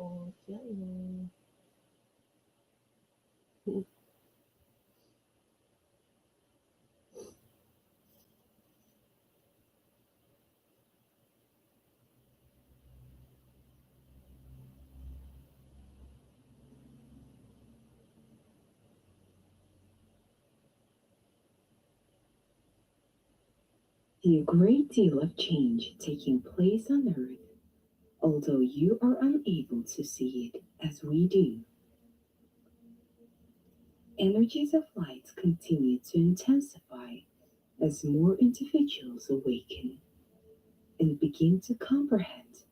tapos ya yung A great deal of change taking place on Earth, although you are unable to see it as we do. Energies of light continue to intensify as more individuals awaken and begin to comprehend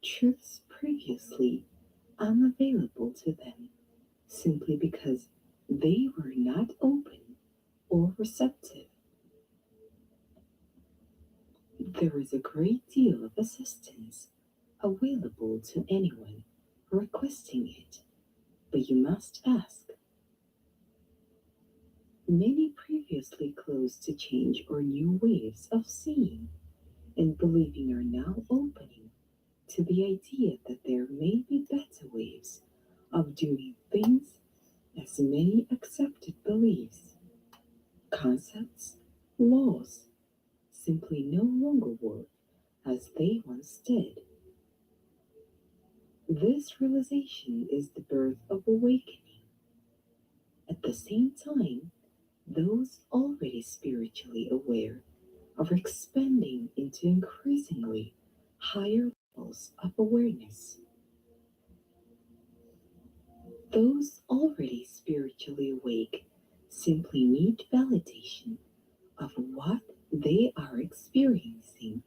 truths previously unavailable to them simply because they were not open or receptive. There is a great deal of assistance available to anyone requesting it, but you must ask. Many previously closed to change or new ways of seeing and believing are now opening to the idea that there may be better ways of doing things, as many accepted beliefs, concepts, laws simply no longer work as they once did. This realization is the birth of awakening. At the same time, those already spiritually aware are expanding into increasingly higher levels of awareness. Those already spiritually awake simply need validation of what they are experiencing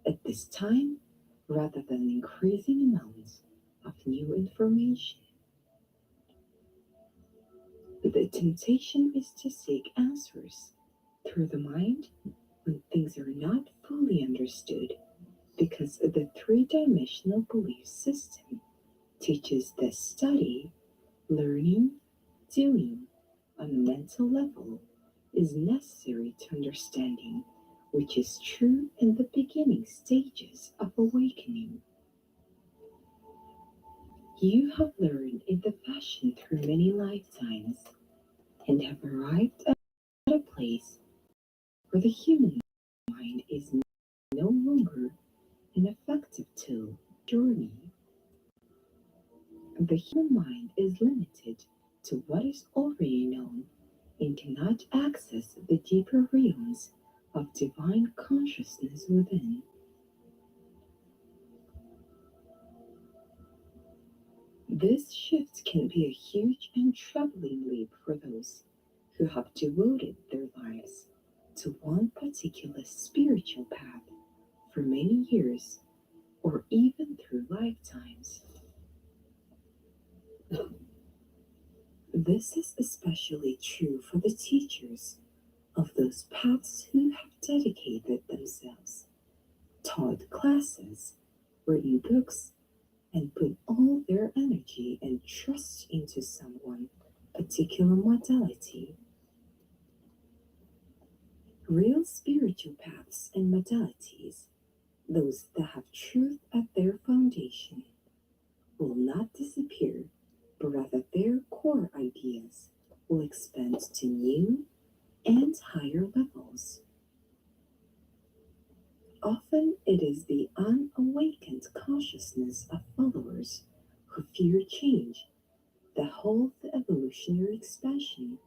at this time rather than increasing amounts of new information. The temptation is to seek answers through the mind when things are not fully understood because the three-dimensional belief system teaches that study, learning, doing on a mental level is necessary to understanding, which is true in the beginning stages of awakening. You have learned in the fashion through many lifetimes and have arrived at a place where the human mind is no longer an effective tool journey. The human mind is limited to what is already known and cannot access the deeper realms of divine consciousness within. This shift can be a huge and troubling leap for those who have devoted their lives to one particular spiritual path for many years or even through lifetimes. This is especially true for the teachers of those paths who have dedicated themselves, taught classes, written books, and put all their energy and trust into someone particular modality. Real spiritual paths and modalities, those that have truth at their foundation, will not disappear, but rather their core ideas will expand to new and higher levels. Often it is the unawakened consciousness of followers who fear change that hold the evolutionary expansion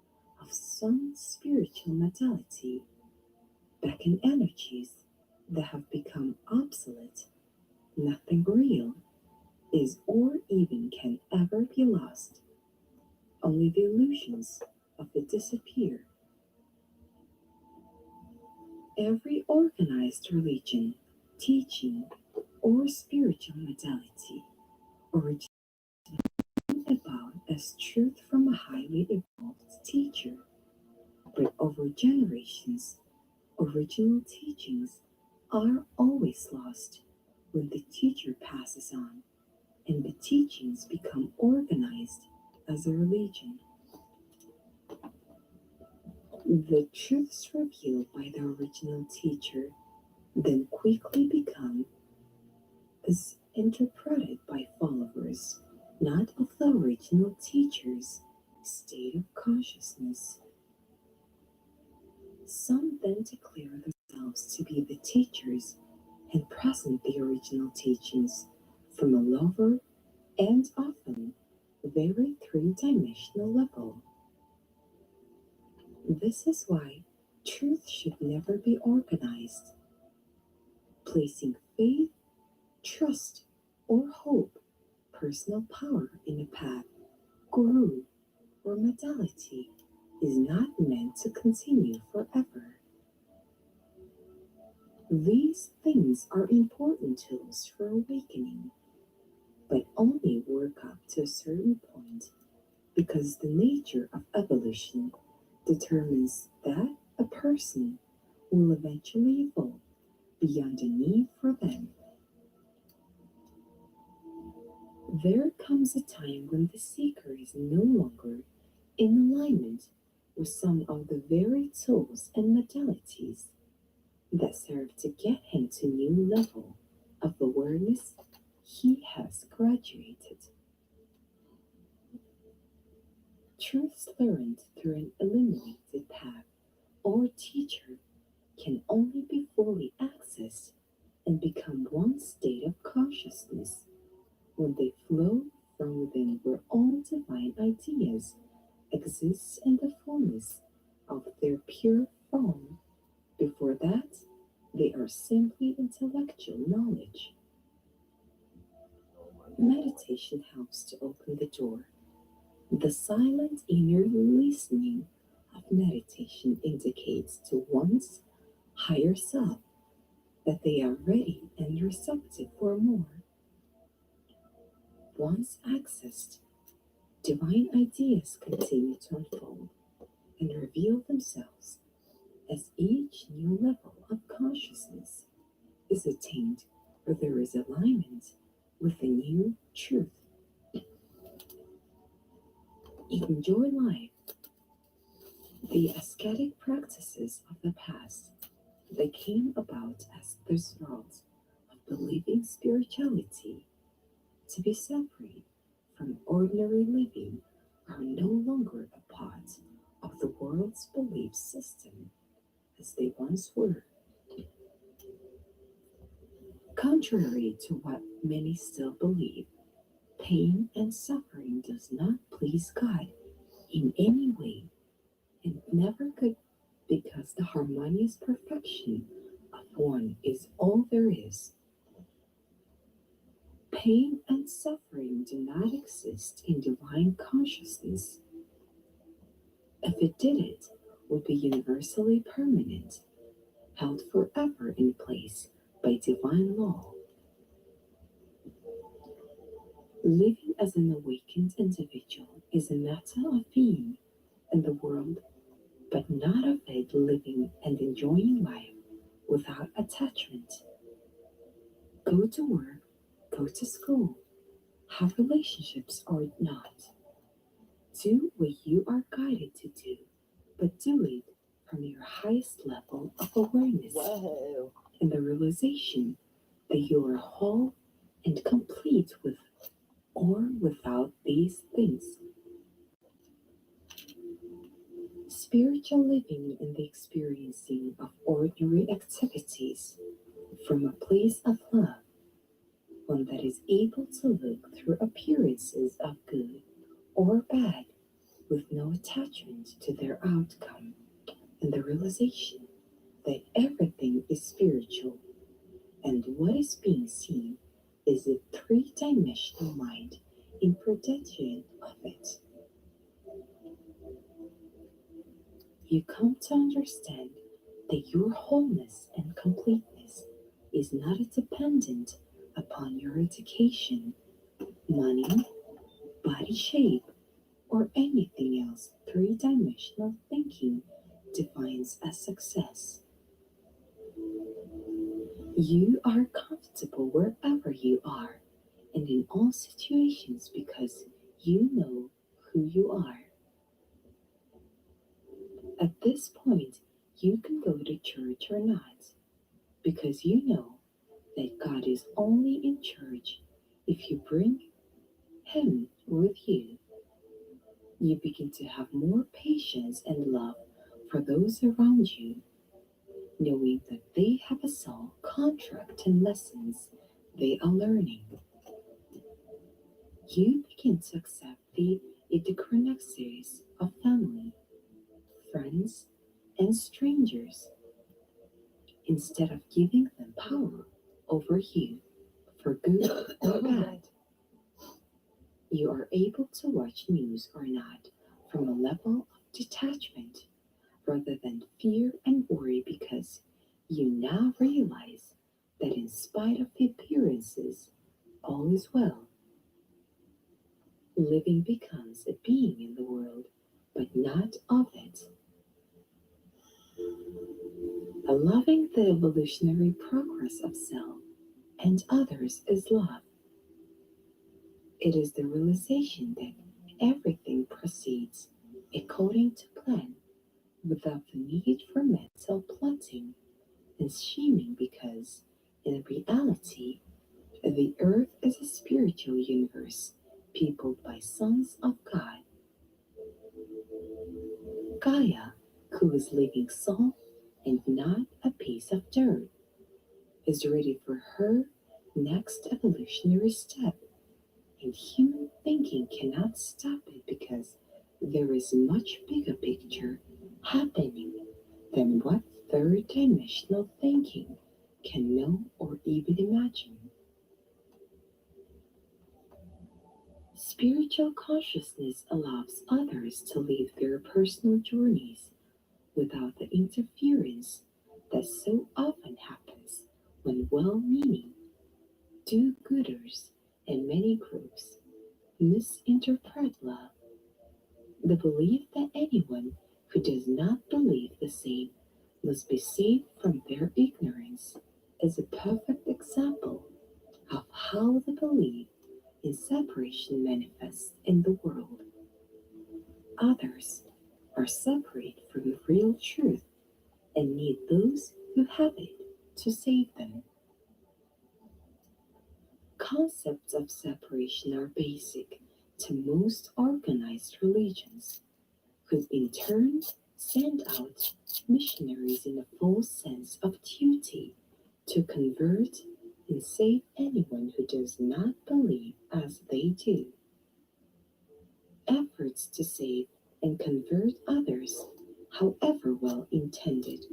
of some spiritual modality back in energies that have become obsolete. Nothing real is or even can ever be lost. Only the illusions of it disappear. Every organized religion, teaching, or spiritual modality originates about as truth from a highly evolved teacher, but over generations, original teachings are always lost when the teacher passes on and the teachings become organized as a religion. The truths revealed by the original teacher then quickly become misinterpreted by followers not of the original teacher's state of consciousness. Some then declare themselves to be the teachers and present the original teachings from a lower and often very three-dimensional level. This is why truth should never be organized. Placing faith, trust, or hope, personal power in a path, guru, or modality is not meant to continue forever. These things are important tools for awakening, but only work up to a certain point because the nature of evolution determines that a person will eventually evolve beyond the need for them. There comes a time when the seeker is no longer in alignment with some of the very tools and modalities that serve to get him to new level of awareness he has graduated. Truths learned through an illuminated path or teacher can only be fully accessed and become one state of consciousness when they flow from within where all divine ideas exist in the fullness of their pure form. Before that, they are simply intellectual knowledge. Meditation helps to open the door. The silent inner listening of meditation indicates to one's higher self that they are ready and receptive for more. Once accessed, divine ideas continue to unfold and reveal themselves as each new level of consciousness is attained where there is alignment with the new truth. Enjoy life. The ascetic practices of the past that came about as the result of believing spirituality to be separate from ordinary living are no longer a part of the world's belief system as they once were. Contrary to what many still believe, pain and suffering does not please God in any way and never could because the harmonious perfection of one is all there is. Pain and suffering do not exist in divine consciousness. If it did, it would be universally permanent, held forever in place by divine law. Living as an awakened individual is a matter of being in the world, but not of it living and enjoying life without attachment. Go to work, go to school, have relationships or not. Do what you are guided to do, but do it from your highest level of awareness. Whoa. And the realization that you are whole and complete with or without these things. Spiritual living and the experiencing of ordinary activities from a place of love, one that is able to look through appearances of good or bad with no attachment to their outcome, and the realization that everything is spiritual and what is being seen is a three-dimensional mind in projection of it. You come to understand that your wholeness and completeness is not dependent upon your education, money, body shape, or anything else three-dimensional thinking defines as success. You are comfortable wherever you are and in all situations because you know who you are. At this point, you can go to church or not because you know that God is only in church if you bring him with you, you begin to have more patience and love for those around you, knowing that they have a soul contract and lessons they are learning. You begin to accept the idiosyncrasies of family, friends, and strangers instead of giving them power over you for good or bad. You are able to watch news or not from a level of detachment rather than fear and worry because you now realize that in spite of the appearances, all is well. Living becomes a being in the world, but not of it. Loving the evolutionary progress of self and others is love. It is the realization that everything proceeds according to plan without the need for mental plotting and scheming because, in reality, the earth is a spiritual universe peopled by sons of God. Gaia, who is living soul and not a piece of dirt, is ready for her next evolutionary step, and human thinking cannot stop it because there is a much bigger picture happening than what third dimensional thinking can know or even imagine. Spiritual consciousness allows others to live their personal journeys without the interference that so often happens when well meaning do gooders and many groups misinterpret love. The belief that anyone who does not believe the same must be saved from their ignorance is a perfect example of how the belief in separation manifests in the world. Others are separate from the real truth and need those who have it to save them. Concepts of separation are basic to most organized religions, who in turn send out missionaries in a full sense of duty to convert and save anyone who does not believe as they do. Efforts to save and convert others, however well intended,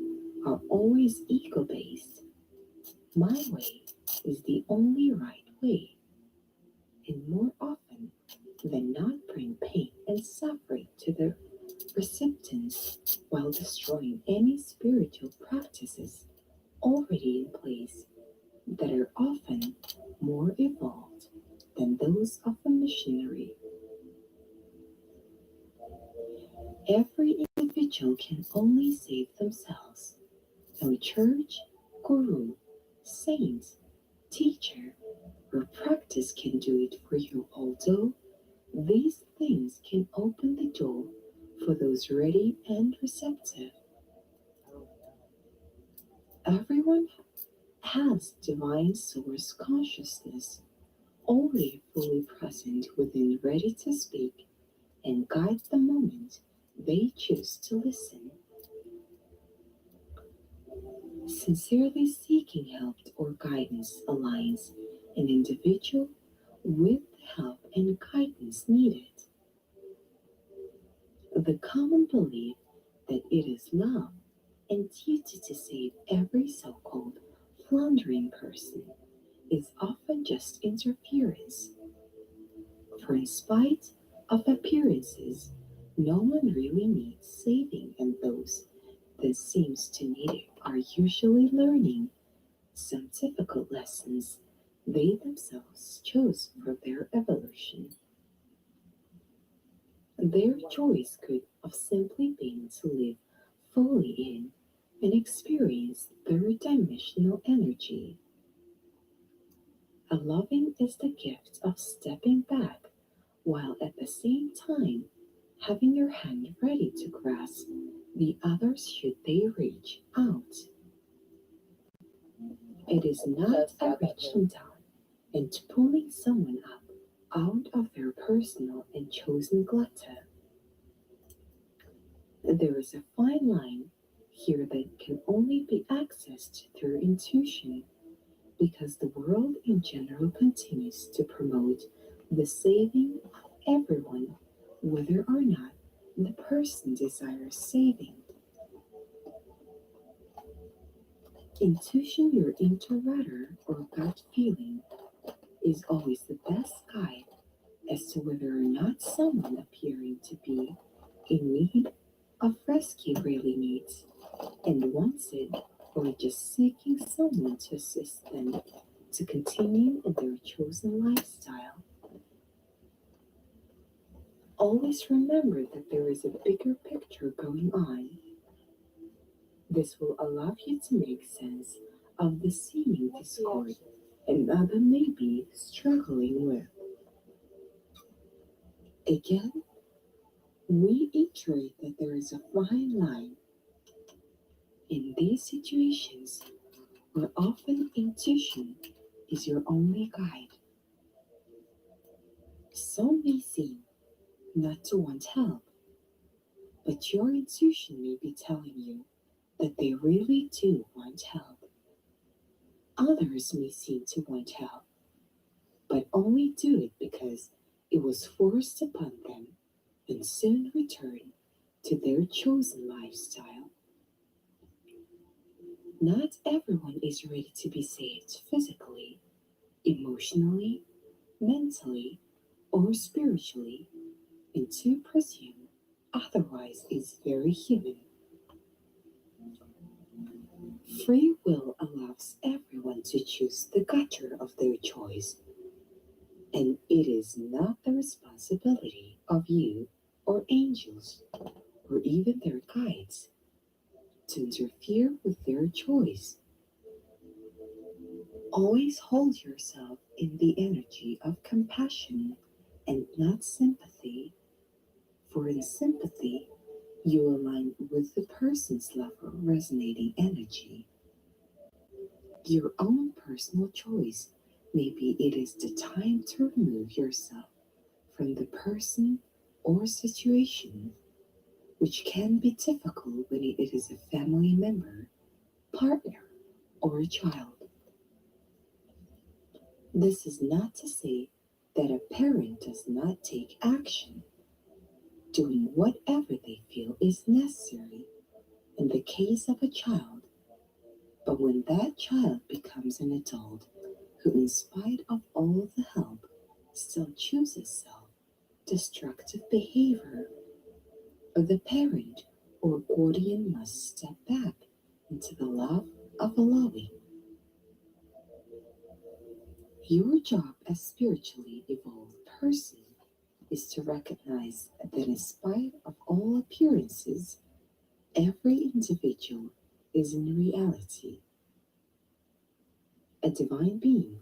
are always ego based. My way is the only right way, and more often than not bring pain and suffering to the recipients while destroying any spiritual practices already in place that are often more evolved than those of a missionary. Every individual can only save themselves. No church, guru, saint, teacher, or practice can do it for you, although these things can open the door for those ready and receptive. Everyone has divine source consciousness already fully present within, ready to speak and guide the moment they choose to listen. Sincerely seeking help or guidance aligns an individual with the help and guidance needed. The common belief that it is love and duty to save every so called floundering person is often just interference. For in spite of appearances, no one really needs saving, and those that seems to need it are usually learning some difficult lessons they themselves chose for their evolution. Their choice could have simply been to live fully in and experience third dimensional energy. A loving is the gift of stepping back while at the same time having your hand ready to grasp the others should they reach out. It is not a reaching down and pulling someone up, out of their personal and chosen gluta. There is a fine line here that can only be accessed through intuition because the world in general continues to promote the saving of everyone, whether or not the person desires saving. Intuition, your intuitor or gut feeling, is always the best guide as to whether or not someone appearing to be in need of rescue really needs and wants it, or just seeking someone to assist them to continue in their chosen lifestyle. Always remember that there is a bigger picture going on. This will allow you to make sense of the seeming discord and other may be struggling with. Again, we iterate that there is a fine line in these situations where often intuition is your only guide. Some may seem not to want help, but your intuition may be telling you that they really do want help. Others may seem to want help, but only do it because it was forced upon them and soon return to their chosen lifestyle. Not everyone is ready to be saved physically, emotionally, mentally, or spiritually, and to presume otherwise is very human. Free will allows everyone to choose the gutter of their choice, and it is not the responsibility of you or angels or even their guides to interfere with their choice. Always hold yourself in the energy of compassion and not sympathy, for in sympathy you align with the person's level resonating energy. Your own personal choice. Maybe it is the time to remove yourself from the person or situation, which can be difficult when it is a family member, partner, or a child. This is not to say that a parent does not take action, doing whatever they feel is necessary in the case of a child, but when that child becomes an adult who, in spite of all the help, still chooses self destructive behavior, the parent or guardian must step back into the love of allowing. Your job as spiritually evolved person is to recognize that in spite of all appearances, every individual is in reality a divine being.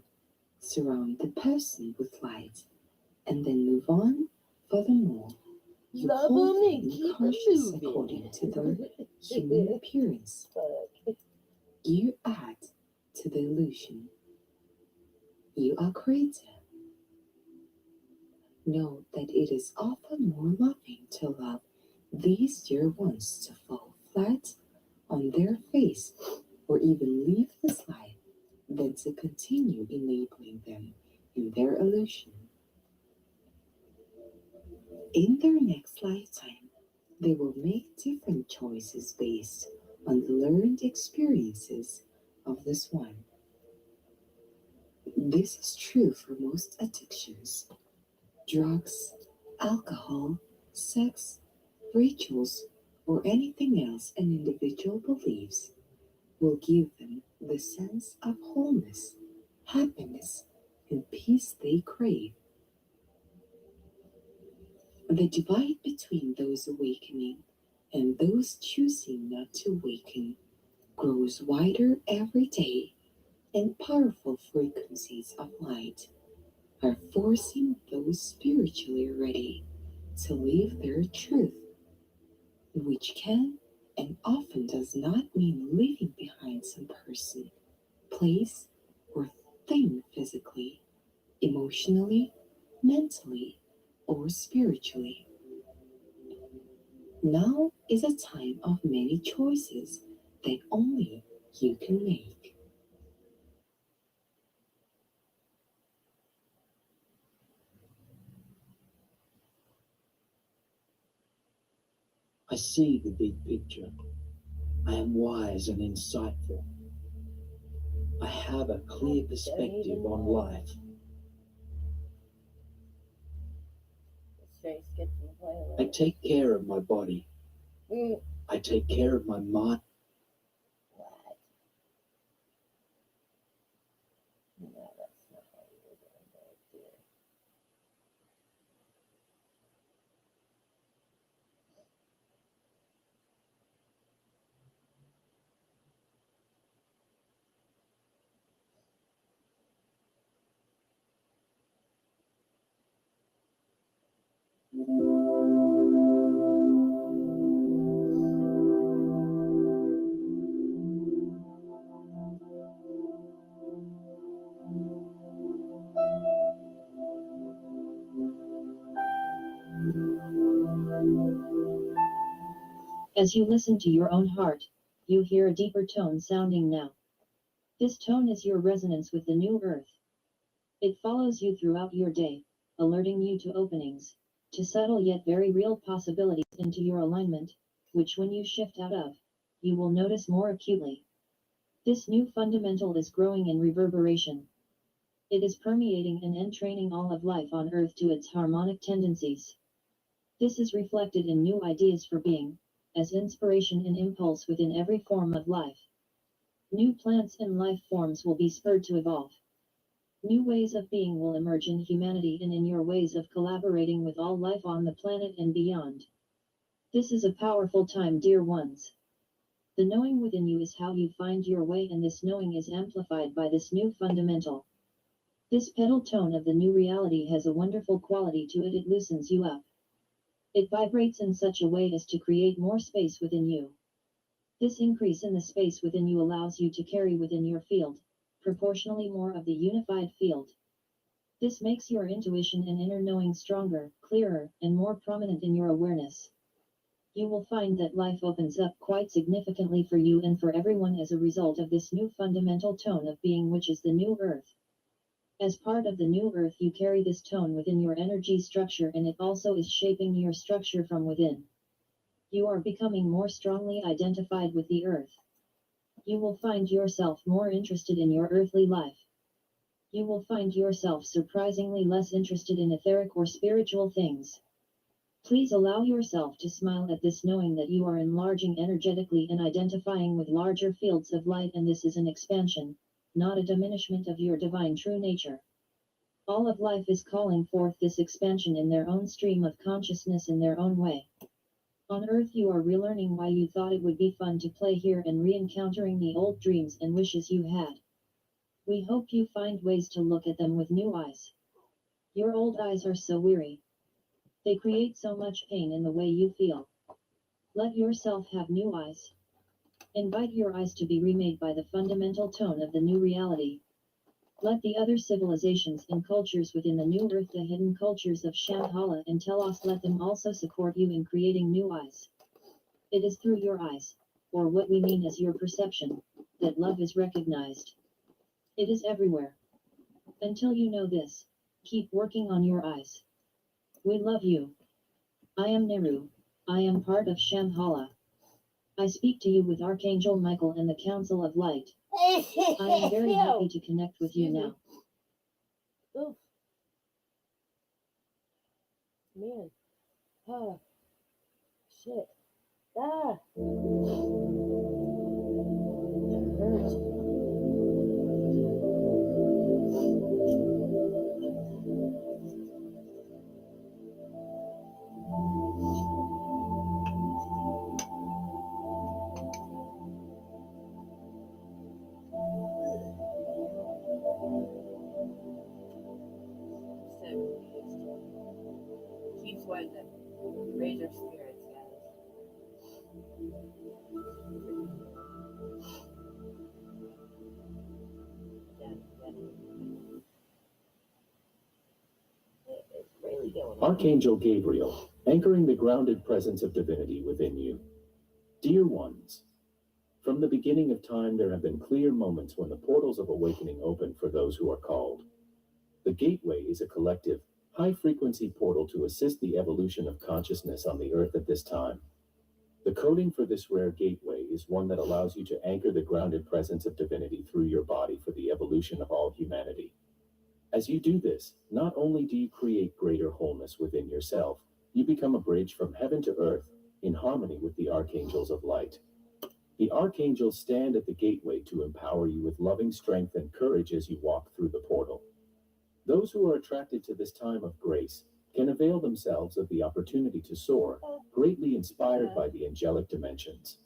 Surround the person with light and then move on. Furthermore, you Love hold them them and in keep it conscious moving. according to their human appearance. You add to the illusion. You are creator. Know that it is often more loving to allow these dear ones to fall flat on their face or even leave this life than to continue enabling them in their illusion. In their next lifetime, they will make different choices based on the learned experiences of this one. This is true for most addictions: drugs, alcohol, sex, rituals, or anything else an individual believes will give them the sense of wholeness, happiness, and peace they crave. The divide between those awakening and those choosing not to awaken grows wider every day, and powerful frequencies of light are forcing those spiritually ready to live their truth, which can and often does not mean leaving behind some person, place, or thing physically, emotionally, mentally, or spiritually. Now is a time of many choices that only you can make. I see the big picture. I am wise and insightful. I have a clear perspective on life. I take care of my body. I take care of my mind. As you listen to your own heart, you hear a deeper tone sounding now. This tone is your resonance with the new earth. It follows you throughout your day, alerting you to openings, to subtle yet very real possibilities into your alignment, which when you shift out of, you will notice more acutely. This new fundamental is growing in reverberation. It is permeating and entraining all of life on earth to its harmonic tendencies. This is reflected in new ideas for being, as inspiration and impulse within every form of life. New plants and life forms will be spurred to evolve. New ways of being will emerge in humanity and in your ways of collaborating with all life on the planet and beyond. This is a powerful time, dear ones. The knowing within you is how you find your way, and this knowing is amplified by this new fundamental. This pedal tone of the new reality has a wonderful quality to it. It loosens you up. It vibrates in such a way as to create more space within you. This increase in the space within you allows you to carry within your field, proportionally more of the unified field. This makes your intuition and inner knowing stronger, clearer, and more prominent in your awareness. You will find that life opens up quite significantly for you and for everyone as a result of this new fundamental tone of being, which is the new earth. As part of the new earth, you carry this tone within your energy structure, and it also is shaping your structure from within. You are becoming more strongly identified with the earth. You will find yourself more interested in your earthly life. You will find yourself surprisingly less interested in etheric or spiritual things. Please allow yourself to smile at this, knowing that you are enlarging energetically and identifying with larger fields of light, and this is an expansion, not a diminishment of your divine true nature. All of life is calling forth this expansion in their own stream of consciousness in their own way. On Earth, you are relearning why you thought it would be fun to play here and re-encountering the old dreams and wishes you had. We hope you find ways to look at them with new eyes. Your old eyes are so weary. They create so much pain in the way you feel. Let yourself have new eyes. Invite your eyes to be remade by the fundamental tone of the new reality. Let the other civilizations and cultures within the new earth, the hidden cultures of Shambhala and Telos, let them also support you in creating new eyes. It is through your eyes, or what we mean as your perception, that love is recognized. It is everywhere. Until you know this, keep working on your eyes. We love you. I am Neru. I am part of Shambhala. I speak to you with Archangel Michael and the Council of Light. I am very happy to connect with you now. Oof, man. Ah, shit. Ah, that hurts. So confused. Keep sweating them. Raise your spirits, guys. Archangel Gabriel, anchoring the grounded presence of divinity within you. Dear ones, from the beginning of time there have been clear moments when the portals of awakening open for those who are called. The gateway is a collective, high-frequency portal to assist the evolution of consciousness on the earth at this time. The coding for this rare gateway is one that allows you to anchor the grounded presence of divinity through your body for the evolution of all humanity. As you do this, not only do you create greater wholeness within yourself, you become a bridge from heaven to earth, in harmony with the archangels of light. The archangels stand at the gateway to empower you with loving strength and courage as you walk through the portal. Those who are attracted to this time of grace can avail themselves of the opportunity to soar, greatly inspired by the angelic dimensions.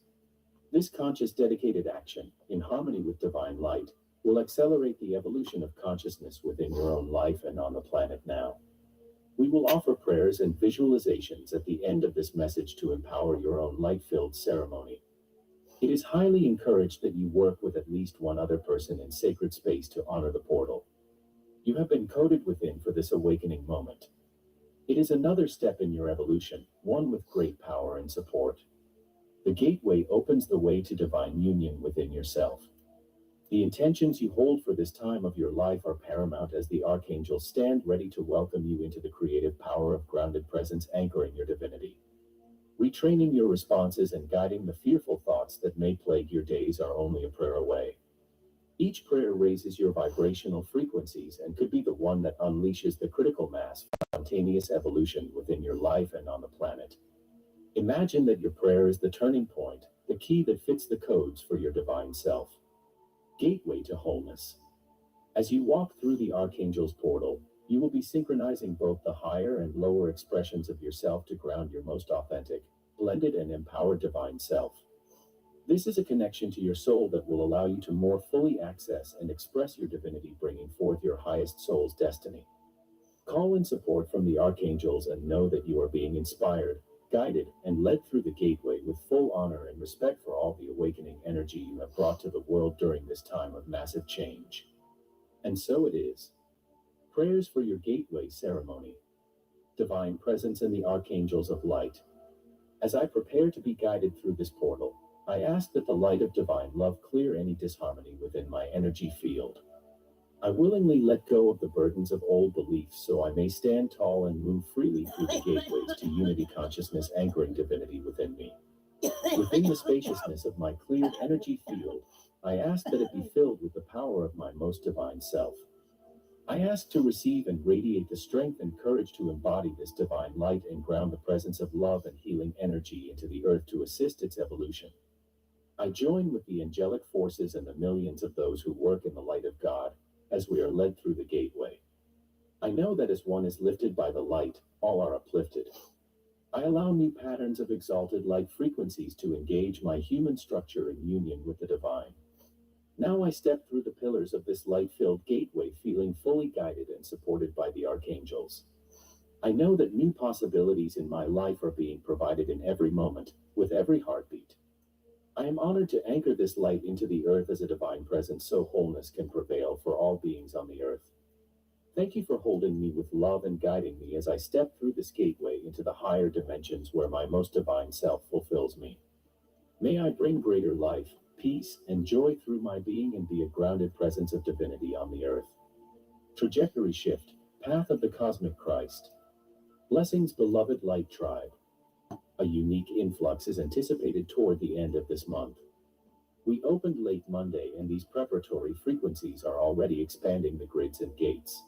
This conscious, dedicated action, in harmony with divine light, will accelerate the evolution of consciousness within your own life and on the planet now. We will offer prayers and visualizations at the end of this message to empower your own light-filled ceremony. It is highly encouraged that you work with at least one other person in sacred space to honor the portal. You have been coded within for this awakening moment. It is another step in your evolution, one with great power and support. The gateway opens the way to divine union within yourself. The intentions you hold for this time of your life are paramount as the archangels stand ready to welcome you into the creative power of grounded presence anchoring your divinity. Retraining your responses and guiding the fearful thoughts that may plague your days are only a prayer away. Each prayer raises your vibrational frequencies and could be the one that unleashes the critical mass for spontaneous evolution within your life and on the planet. Imagine that your prayer is the turning point, the key that fits the codes for your divine self. Gateway to wholeness. As you walk through the Archangel's portal, you will be synchronizing both the higher and lower expressions of yourself to ground your most authentic, blended and empowered divine self. This is a connection to your soul that will allow you to more fully access and express your divinity, bringing forth your highest soul's destiny. Call in support from the archangels and know that you are being inspired, guided, and led through the gateway with full honor and respect for all the awakening energy you have brought to the world during this time of massive change. And so it is. Prayers for your gateway ceremony. Divine presence and the archangels of light. As I prepare to be guided through this portal, I ask that the light of divine love clear any disharmony within my energy field. I willingly let go of the burdens of old beliefs so I may stand tall and move freely through the gateways to unity consciousness anchoring divinity within me. Within the spaciousness of my cleared energy field, I ask that it be filled with the power of my most divine self. I ask to receive and radiate the strength and courage to embody this divine light and ground the presence of love and healing energy into the earth to assist its evolution. I join with the angelic forces and the millions of those who work in the light of God as we are led through the gateway. I know that as one is lifted by the light, all are uplifted. I allow new patterns of exalted light frequencies to engage my human structure in union with the divine. Now I step through the pillars of this light-filled gateway feeling fully guided and supported by the archangels. I know that new possibilities in my life are being provided in every moment, with every heartbeat. I am honored to anchor this light into the earth as a divine presence so wholeness can prevail for all beings on the earth. Thank you for holding me with love and guiding me as I step through this gateway into the higher dimensions where my most divine self fulfills me. May I bring greater life, peace, and joy through my being and be a grounded presence of divinity on the earth. Trajectory shift, path of the cosmic Christ. Blessings, beloved light tribe. A unique influx is anticipated toward the end of this month. We opened late Monday and these preparatory frequencies are already expanding the grids and gates.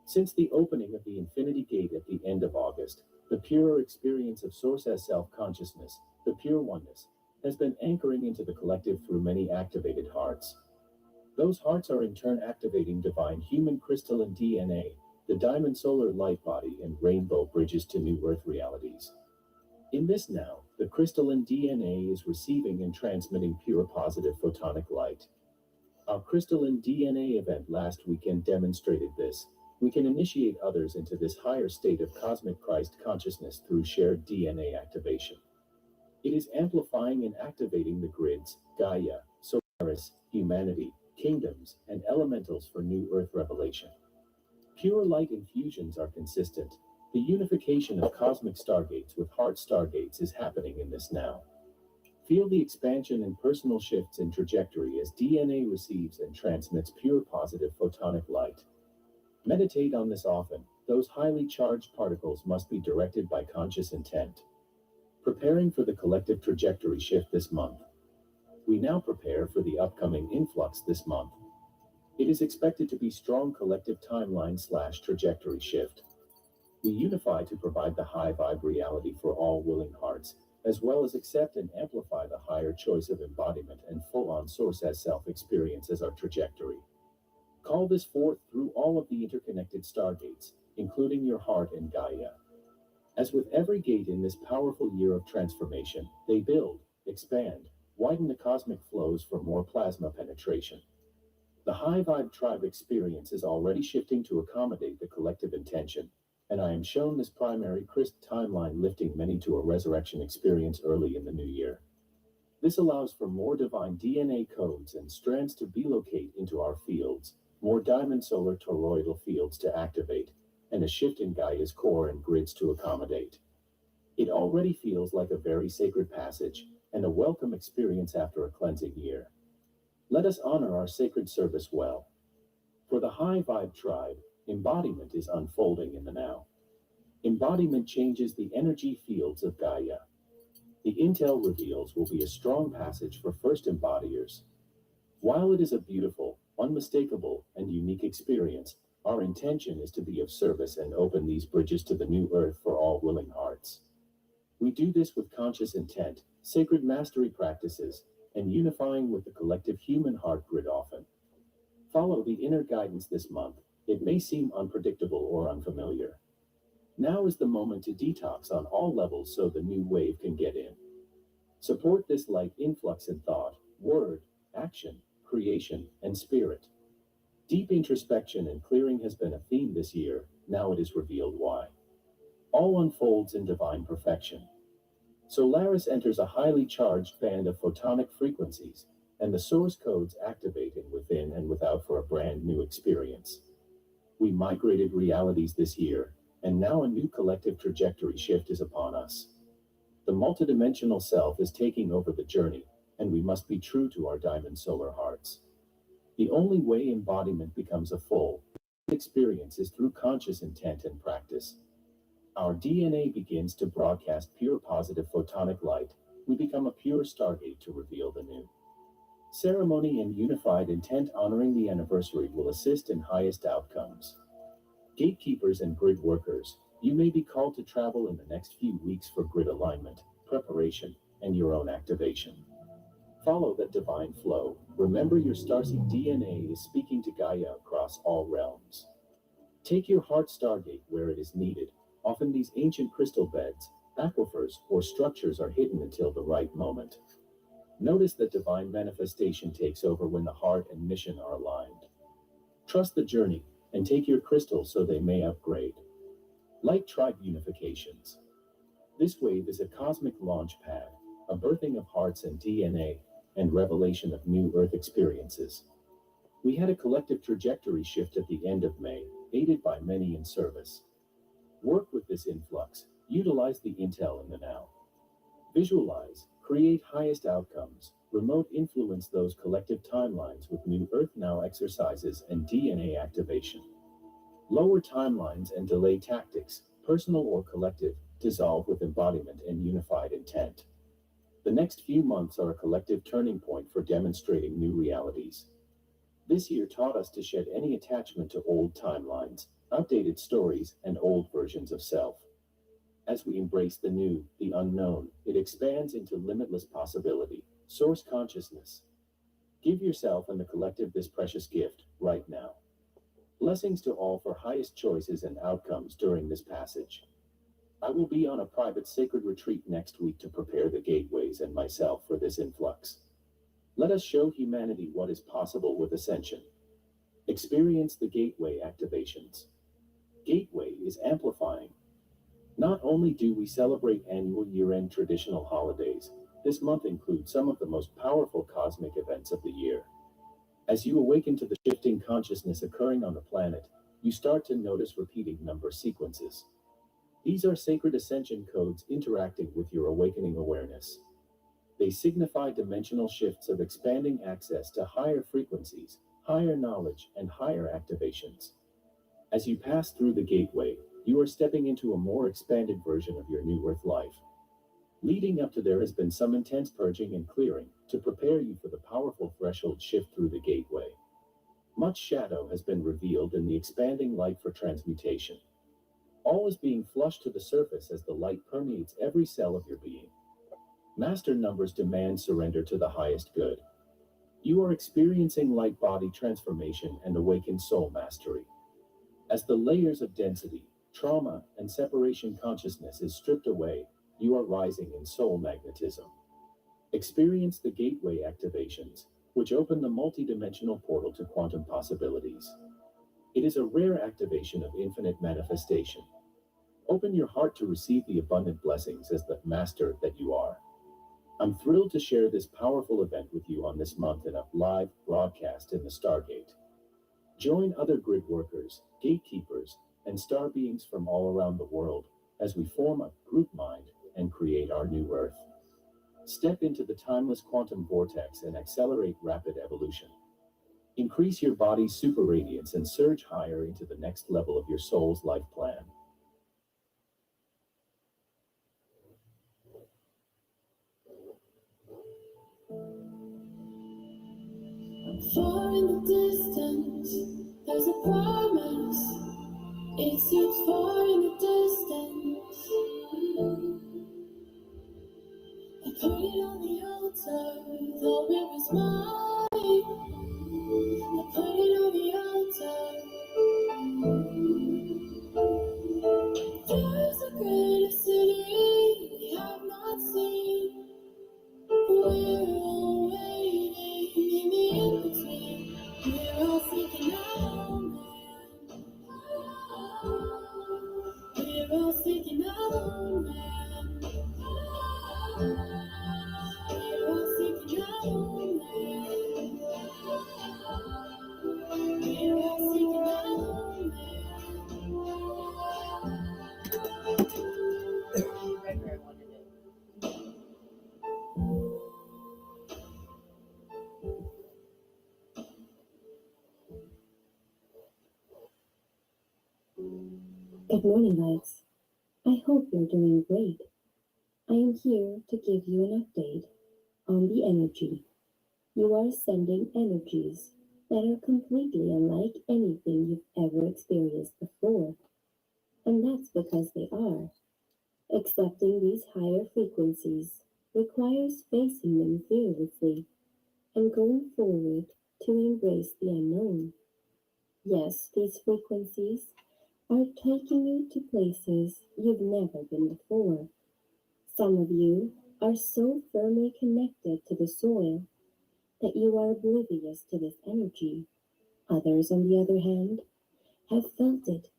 Since the opening of the Infinity Gate at the end of August, the purer experience of Source as self-consciousness, the pure oneness, has been anchoring into the collective through many activated hearts. Those hearts are in turn activating divine human crystalline DNA, the diamond solar light body, and rainbow bridges to new earth realities. In this now, the crystalline DNA is receiving and transmitting pure positive photonic light. Our crystalline DNA event last weekend demonstrated this. We can initiate others into this higher state of cosmic Christ consciousness through shared DNA activation. It is amplifying and activating the grids, Gaia, Solaris, humanity, kingdoms, and elementals for new earth revelation. Pure light infusions are consistent. The unification of cosmic stargates with heart stargates is happening in this now. Feel the expansion and personal shifts in trajectory as DNA receives and transmits pure positive photonic light. Meditate on this often. Those highly charged particles must be directed by conscious intent. Preparing for the collective trajectory shift this month. We now prepare for the upcoming influx this month. It is expected to be strong collective timeline/trajectory shift. We unify to provide the high vibe reality for all willing hearts, as well as accept and amplify the higher choice of embodiment and full-on source as self-experience as our trajectory. Call this forth through all of the interconnected stargates, including your heart and Gaia. As with every gate in this powerful year of transformation, they build, expand, widen the cosmic flows for more plasma penetration. The high vibe tribe experience is already shifting to accommodate the collective intention, and I am shown this primary crisp timeline lifting many to a resurrection experience early in the new year. This allows for more divine DNA codes and strands to relocate into our fields, more diamond solar toroidal fields to activate, and a shift in Gaia's core and grids to accommodate. It already feels like a very sacred passage and a welcome experience after a cleansing year. Let us honor our sacred service well. For the high vibe tribe, embodiment is unfolding in the now. Embodiment changes the energy fields of Gaia. The intel reveals will be a strong passage for first embodiers. While it is a beautiful, unmistakable, and unique experience, our intention is to be of service and open these bridges to the new earth for all willing hearts. We do this with conscious intent, sacred mastery practices, and unifying with the collective human heart grid often. Follow the inner guidance this month. It may seem unpredictable or unfamiliar. Now is the moment to detox on all levels so the new wave can get in. Support this light influx in thought, word, action, creation, and spirit. Deep introspection and clearing has been a theme this year. Now it is revealed why. All unfolds in divine perfection. Solaris enters a highly charged band of photonic frequencies, and the source codes activating within and without for a brand new experience. We migrated realities this year, and now a new collective trajectory shift is upon us. The multidimensional self is taking over the journey, and we must be true to our diamond solar hearts. The only way embodiment becomes a full experience is through conscious intent and practice. Our DNA begins to broadcast pure positive photonic light. We become a pure stargate to reveal the new. Ceremony and unified intent honoring the anniversary will assist in highest outcomes. Gatekeepers and grid workers, you may be called to travel in the next few weeks for grid alignment, preparation, and your own activation. Follow that divine flow. Remember your starseed DNA is speaking to Gaia across all realms. Take your heart stargate where it is needed. Often these ancient crystal beds, aquifers, or structures are hidden until the right moment. Notice that divine manifestation takes over when the heart and mission are aligned. Trust the journey and take your crystals so they may upgrade. Light tribe unifications. This wave is a cosmic launch pad, a birthing of hearts and DNA, and revelation of new earth experiences. We had a collective trajectory shift at the end of May, aided by many in service. Work with this influx, utilize the intel in the now. Visualize, create highest outcomes, remote influence those collective timelines with new Earth Now exercises and DNA activation. Lower timelines and delay tactics, personal or collective, dissolve with embodiment and unified intent. The next few months are a collective turning point for demonstrating new realities. This year taught us to shed any attachment to old timelines, outdated stories, and old versions of self. As we embrace the new, the unknown, it expands into limitless possibility, source consciousness. Give yourself and the collective this precious gift right now. Blessings to all for highest choices and outcomes during this passage. I will be on a private sacred retreat next week to prepare the gateways and myself for this influx. Let us show humanity what is possible with ascension. Experience the gateway activations. Gateway is amplifying. Not only do we celebrate annual year-end traditional holidays, this month includes some of the most powerful cosmic events of the year. As you awaken to the shifting consciousness occurring on the planet, you start to notice repeating number sequences. These are sacred ascension codes interacting with your awakening awareness. They signify dimensional shifts of expanding access to higher frequencies, higher knowledge, and higher activations. As you pass through the gateway, you are stepping into a more expanded version of your new earth life. Leading up to there has been some intense purging and clearing to prepare you for the powerful threshold shift through the gateway. Much shadow has been revealed in the expanding light for transmutation. All is being flushed to the surface as the light permeates every cell of your being. Master numbers demand surrender to the highest good. You are experiencing light body transformation and awakened soul mastery. As the layers of density, trauma, and separation consciousness is stripped away, you are rising in soul magnetism. Experience the gateway activations, which open the multidimensional portal to quantum possibilities. It is a rare activation of infinite manifestation. Open your heart to receive the abundant blessings as the master that you are. I'm thrilled to share this powerful event with you on this month in a live broadcast in the Stargate. Join other grid workers, gatekeepers, and star beings from all around the world as we form a group mind and create our new Earth. Step into the timeless quantum vortex and accelerate rapid evolution. Increase your body's super radiance and surge higher into the next level of your soul's life plan. Far in the distance, there's a promise. It seems far in the distance. I put it on the altar, though it was mine. I put it on the altar. There's a greater city we have not seen. We're all waiting in the in-between. We're all seeking out man. We're all seeking out man. We're all seeking out man. We're all seeking out man. Right where I wanted it. Good morning, lights. I hope you're doing great. I am here to give you an update on the energy. You are sending energies that are completely unlike anything you've ever experienced before. And that's because they are. Accepting these higher frequencies requires facing them fearlessly and going forward to embrace the unknown. Yes, these frequencies are taking you to places you've never been before. Some of you are so firmly connected to the soil that you are oblivious to this energy. Others, on the other hand, have felt it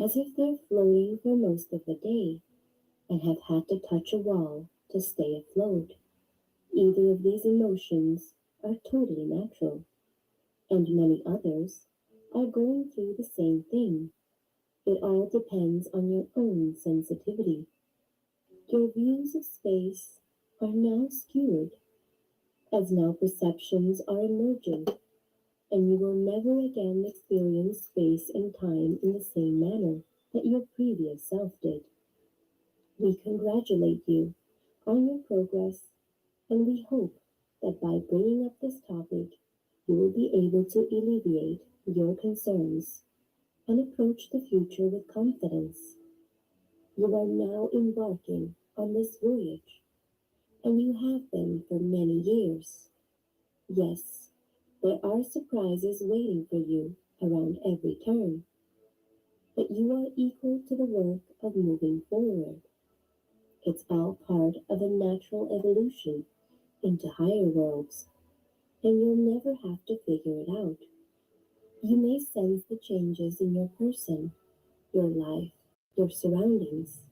as if they're floating for most of the day and have had to touch a wall to stay afloat. Either of these emotions are totally natural, and many others are going through the same thing. It all depends on your own sensitivity. Your views of space are now skewed, as now perceptions are emergent, and you will never again experience space and time in the same manner that your previous self did. We congratulate you on your progress, and we hope that by bringing up this topic, you will be able to alleviate your concerns and approach the future with confidence. You are now embarking on this voyage, and you have been for many years. Yes, there are surprises waiting for you around every turn, but you are equal to the work of moving forward. It's all part of a natural evolution into higher worlds, and you'll never have to figure it out. You may sense the changes in your person, your life, your surroundings,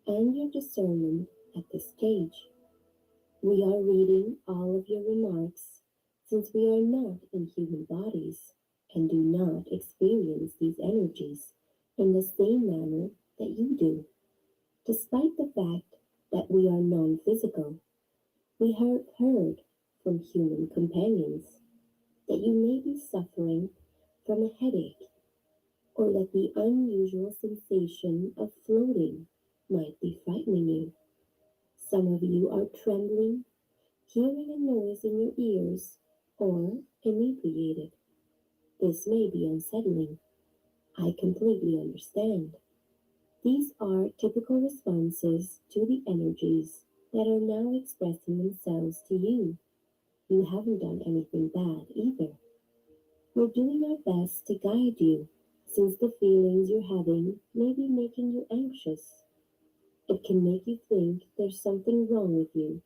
and your discernment at this stage. We are reading all of your remarks since we are not in human bodies and do not experience these energies in the same manner that you do. Despite the fact that we are non physical, we have heard from human companions that you may be suffering from a headache or that the unusual sensation of floating might be frightening you. Some of you are trembling, hearing a noise in your ears, or inebriated. This may be unsettling. I completely understand. These are typical responses to the energies that are now expressing themselves to you. You haven't done anything bad either. We're doing our best to guide you, since the feelings you're having may be making you anxious. It can make you think there's something wrong with you,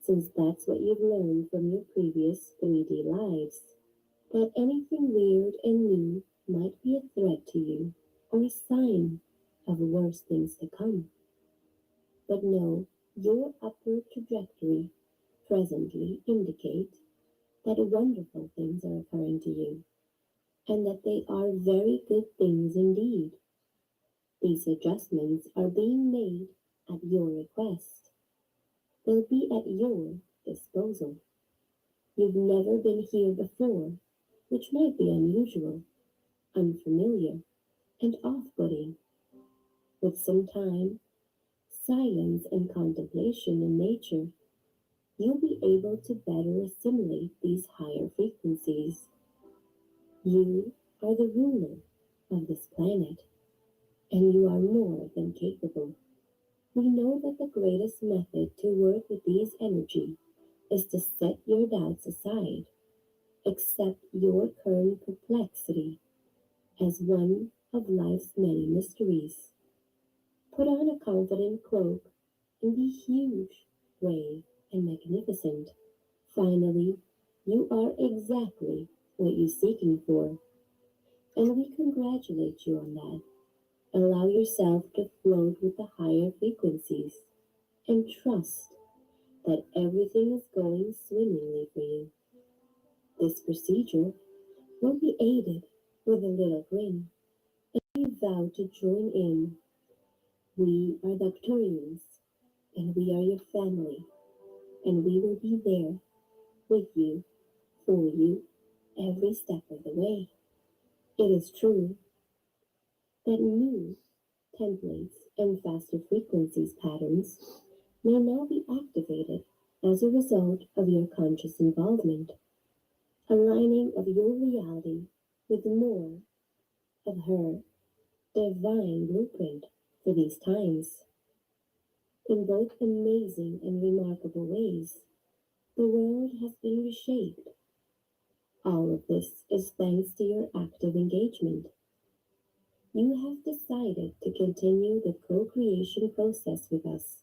since that's what you've learned from your previous 3D lives. That anything weird and new might be a threat to you, or a sign of worse things to come. But no, your upward trajectory presently indicate that wonderful things are occurring to you, and that they are very good things indeed. These adjustments are being made at your request. They'll be at your disposal. You've never been here before, which might be unusual, unfamiliar, and off-putting. With some time, silence, and contemplation in nature, you'll be able to better assimilate these higher frequencies. You are the ruler of this planet, and you are more than capable. We know that the greatest method to work with these energy is to set your doubts aside, accept your current perplexity as one of life's many mysteries. Put on a confident cloak and be huge, brave, and magnificent. Finally, you are exactly what you're seeking for, and we congratulate you on that. Allow yourself to float with the higher frequencies and trust that everything is going swimmingly for you. This procedure will be aided with a little grin, and we vow to join in. We are the Arcturians, and we are your family, and we will be there with you, for you, every step of the way. It is true that new templates and faster frequencies patterns may now be activated as a result of your conscious involvement, aligning of your reality with more of her divine blueprint for these times. In both amazing and remarkable ways, the world has been reshaped. All of this is thanks to your active engagement. You have decided to continue the co creation process with us,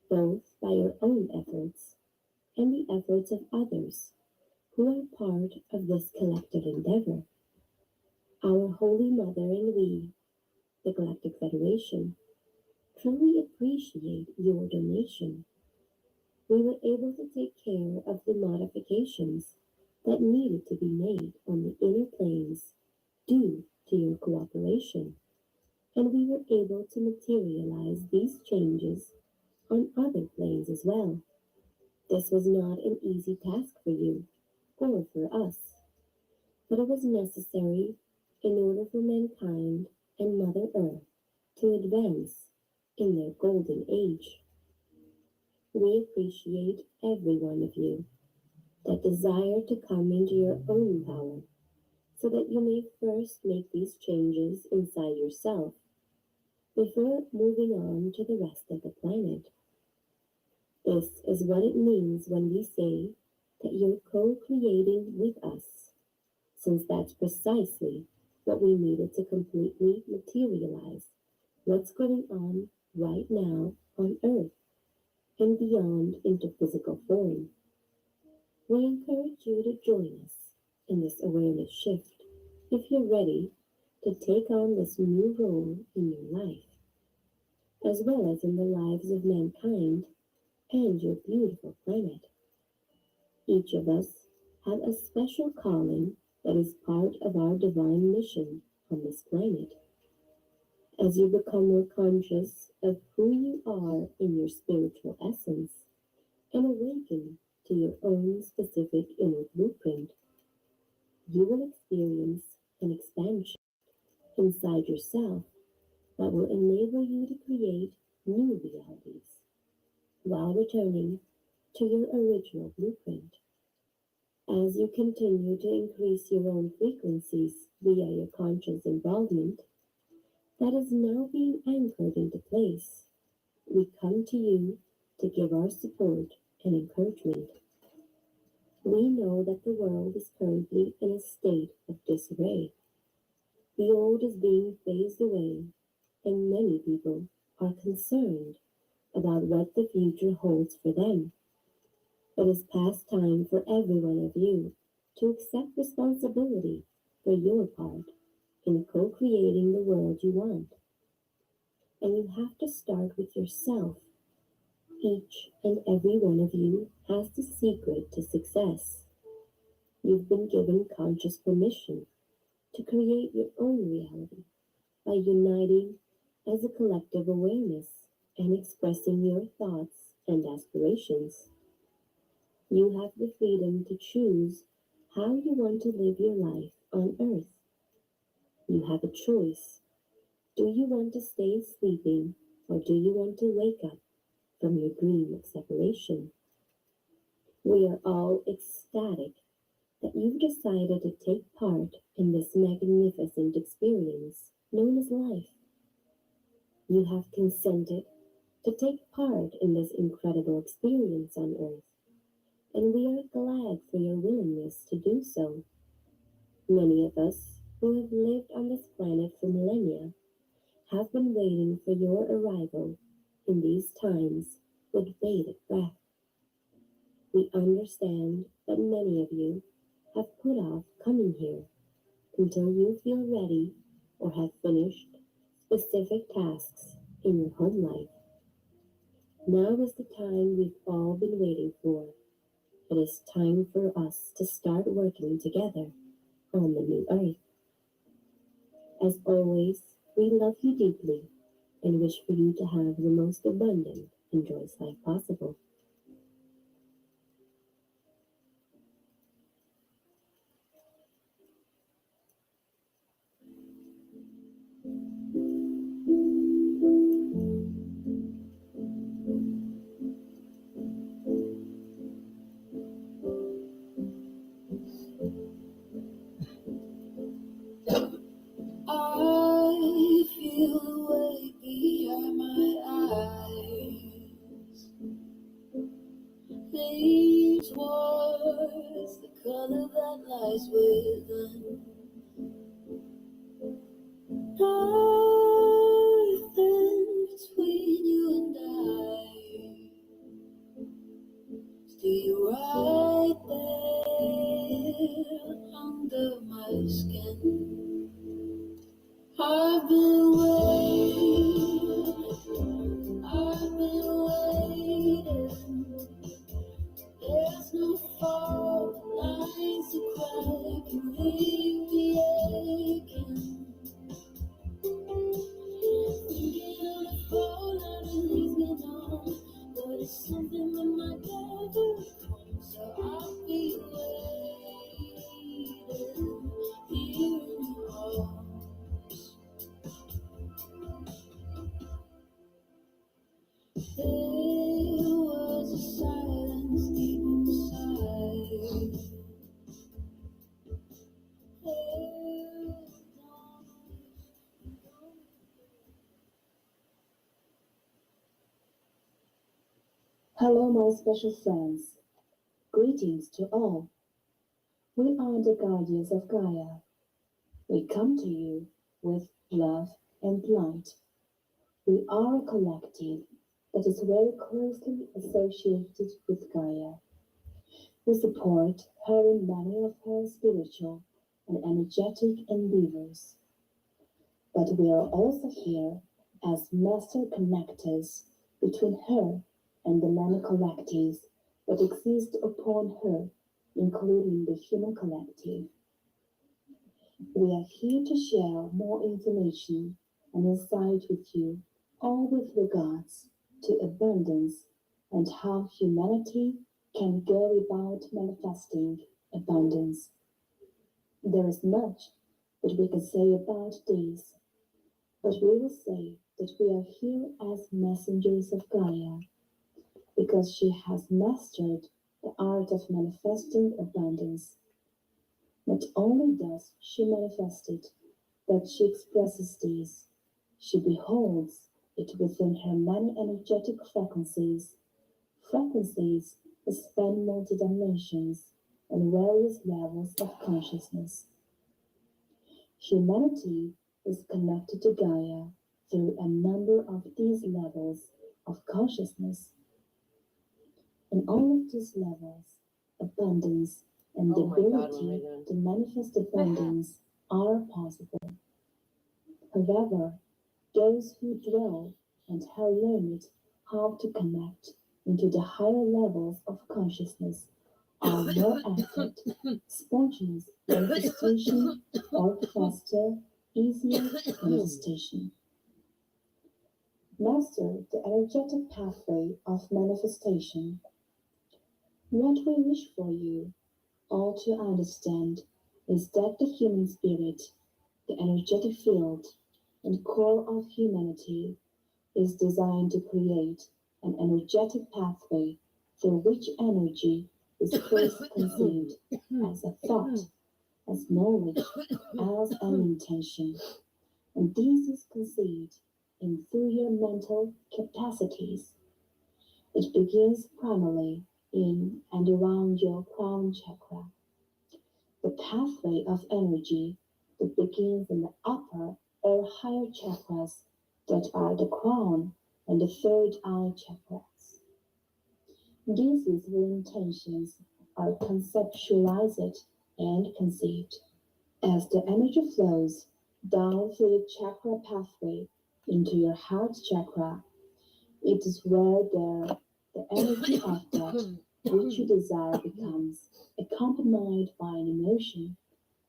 both by your own efforts and the efforts of others who are part of this collective endeavor. Our Holy Mother and we, the Galactic Federation, truly appreciate your donation. We were able to take care of the modifications that needed to be made on the inner planes due to your cooperation, and we were able to materialize these changes on other planes as well. This was not an easy task for you, or for us, but it was necessary in order for mankind and Mother Earth to advance in their golden age. We appreciate every one of you that desire to come into your own power so that you may first make these changes inside yourself before moving on to the rest of the planet. This is what it means when we say that you're co creating with us, since that's precisely what we needed to completely materialize what's going on right now on Earth and beyond into physical form. We encourage you to join us in this awareness shift if you're ready to take on this new role in your life, as well as in the lives of mankind and your beautiful planet. Each of us have a special calling that is part of our divine mission on this planet. As you become more conscious of who you are in your spiritual essence and awaken to your own specific inner blueprint, you will experience an expansion inside yourself that will enable you to create new realities while returning to your original blueprint. As you continue to increase your own frequencies via your conscious involvement that is now being anchored into place, we come to you to give our support and encouragement. We know that the world is currently in a state of disarray. The old is being phased away, and many people are concerned about what the future holds for them. It is past time for every one of you to accept responsibility for your part in co-creating the world you want. And you have to start with yourself. Each and every one of you has the secret to success. You've been given conscious permission to create your own reality by uniting as a collective awareness and expressing your thoughts and aspirations. You have the freedom to choose how you want to live your life on earth. You have a choice. Do you want to stay sleeping or do you want to wake up from your dream of separation? We are all ecstatic that you've decided to take part in this magnificent experience known as life. You have consented to take part in this incredible experience on earth, and we are glad for your willingness to do so. Many of us who have lived on this planet for millennia have been waiting for your arrival in these times with bated breath. We understand that many of you have put off coming here until you feel ready or have finished specific tasks in your home life. Now is the time we've all been waiting for. It is time for us to start working together on the new earth. As always, we love you deeply and wish for you to have the most abundant and joyous life possible. I feel the weight behind my eyes. Lean towards the color that lies within. Nothing between you and I. Stay right there under my skin. I've been waiting. There's no fault lines to crack and leave me aching. Thinking of the fallout it leaves me numb, but it's something that might never come. So I'll be waiting here in your arms. There was a silence deep inside. Hello, my special friends. Greetings to all. We are the guardians of Gaia. We come to you with love and light. We are a collective that is very closely associated with Gaia. We support her in many of her spiritual and energetic endeavors. But we are also here as master connectors between her and the many collectives that exist upon her, including the human collective. We are here to share more information an insight with you, all with regards to abundance and how humanity can go about manifesting abundance. There is much that we can say about this, but we will say that we are here as messengers of Gaia because she has mastered the art of manifesting abundance. Not only does she manifest it, but she expresses this. She beholds it within her many energetic frequencies, frequencies that span multi dimensions and various levels of consciousness. Humanity is connected to Gaia through a number of these levels of consciousness. In all of these levels, abundance and the Oh my God, what am I ability doing? to manifest abundance are possible. However, those who dwell and have learned how to connect into the higher levels of consciousness are more apt, spontaneous manifestation, or faster, easier manifestation. Master the energetic pathway of manifestation. What we wish for you all to understand is that the human spirit, the energetic field, and core of humanity is designed to create an energetic pathway through which energy is first conceived as a thought, as knowledge, as an intention. And this is conceived in through your mental capacities. It begins primarily in and around your crown chakra, the pathway of energy that begins in the upper or higher chakras that are the crown and the third eye chakras. This is where intentions are conceptualized and conceived. As the energy flows down through the chakra pathway into your heart chakra, it is where the energy of that which you desire becomes accompanied by an emotion,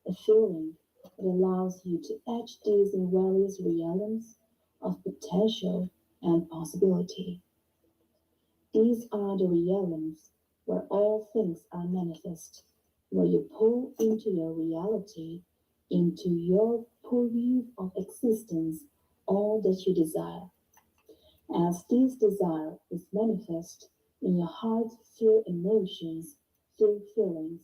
a feeling that allows you to etch these in various realms of potential and possibility. These are the realms where all things are manifest, where you pull into your reality, into your purview of existence, all that you desire. As this desire is manifest in your heart through emotions, through feelings,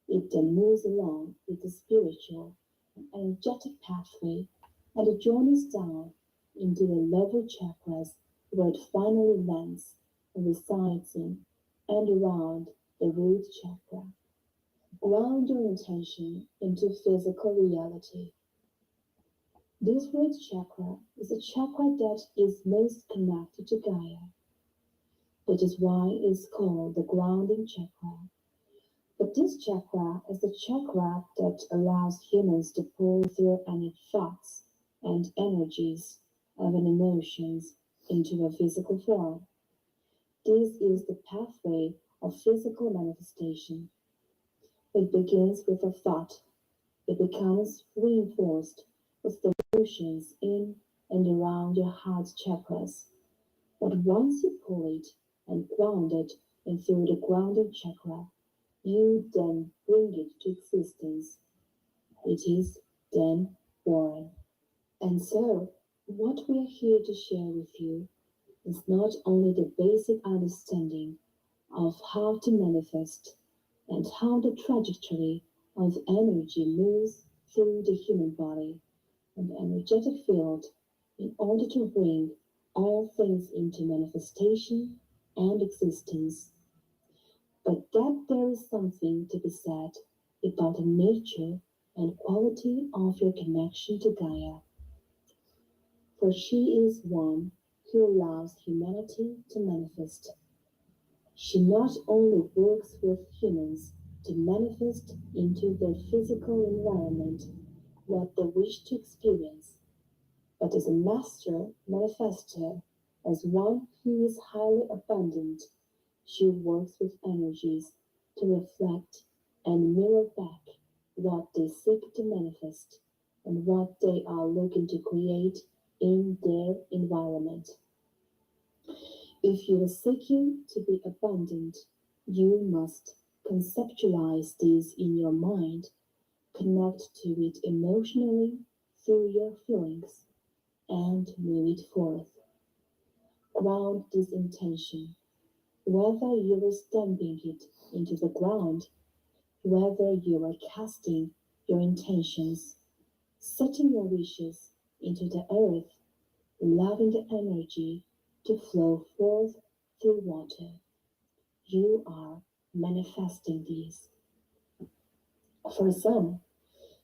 it then moves along with the spiritual and energetic pathway and it journeys down into the lower chakras where it finally lands and resides in and around the root chakra. Ground your intention into physical reality. This root chakra is a chakra that is most connected to Gaia. That is why it is called the grounding chakra. But this chakra is the chakra that allows humans to pull their any thoughts and energies and emotions into a physical form. This is the pathway of physical manifestation. It begins with a thought. It becomes reinforced with the emotions in and around your heart chakras. But once you pull it and ground it and through the grounding chakra, you then bring it to existence. It is then born. And so, what we are here to share with you is not only the basic understanding of how to manifest and how the trajectory of energy moves through the human body and the energetic field in order to bring all things into manifestation and existence, but that there is something to be said about the nature and quality of your connection to Gaia, for she is one who allows humanity to manifest. She not only works with humans to manifest into their physical environment what they wish to experience, but as a master manifester, as one who is highly abundant, she works with energies to reflect and mirror back what they seek to manifest and what they are looking to create in their environment. If you are seeking to be abundant, you must conceptualize this in your mind, connect to it emotionally through your feelings, and move it forth. Ground this intention, whether you are stamping it into the ground, whether you are casting your intentions, setting your wishes into the earth, allowing the energy to flow forth through water. You are manifesting these. For some,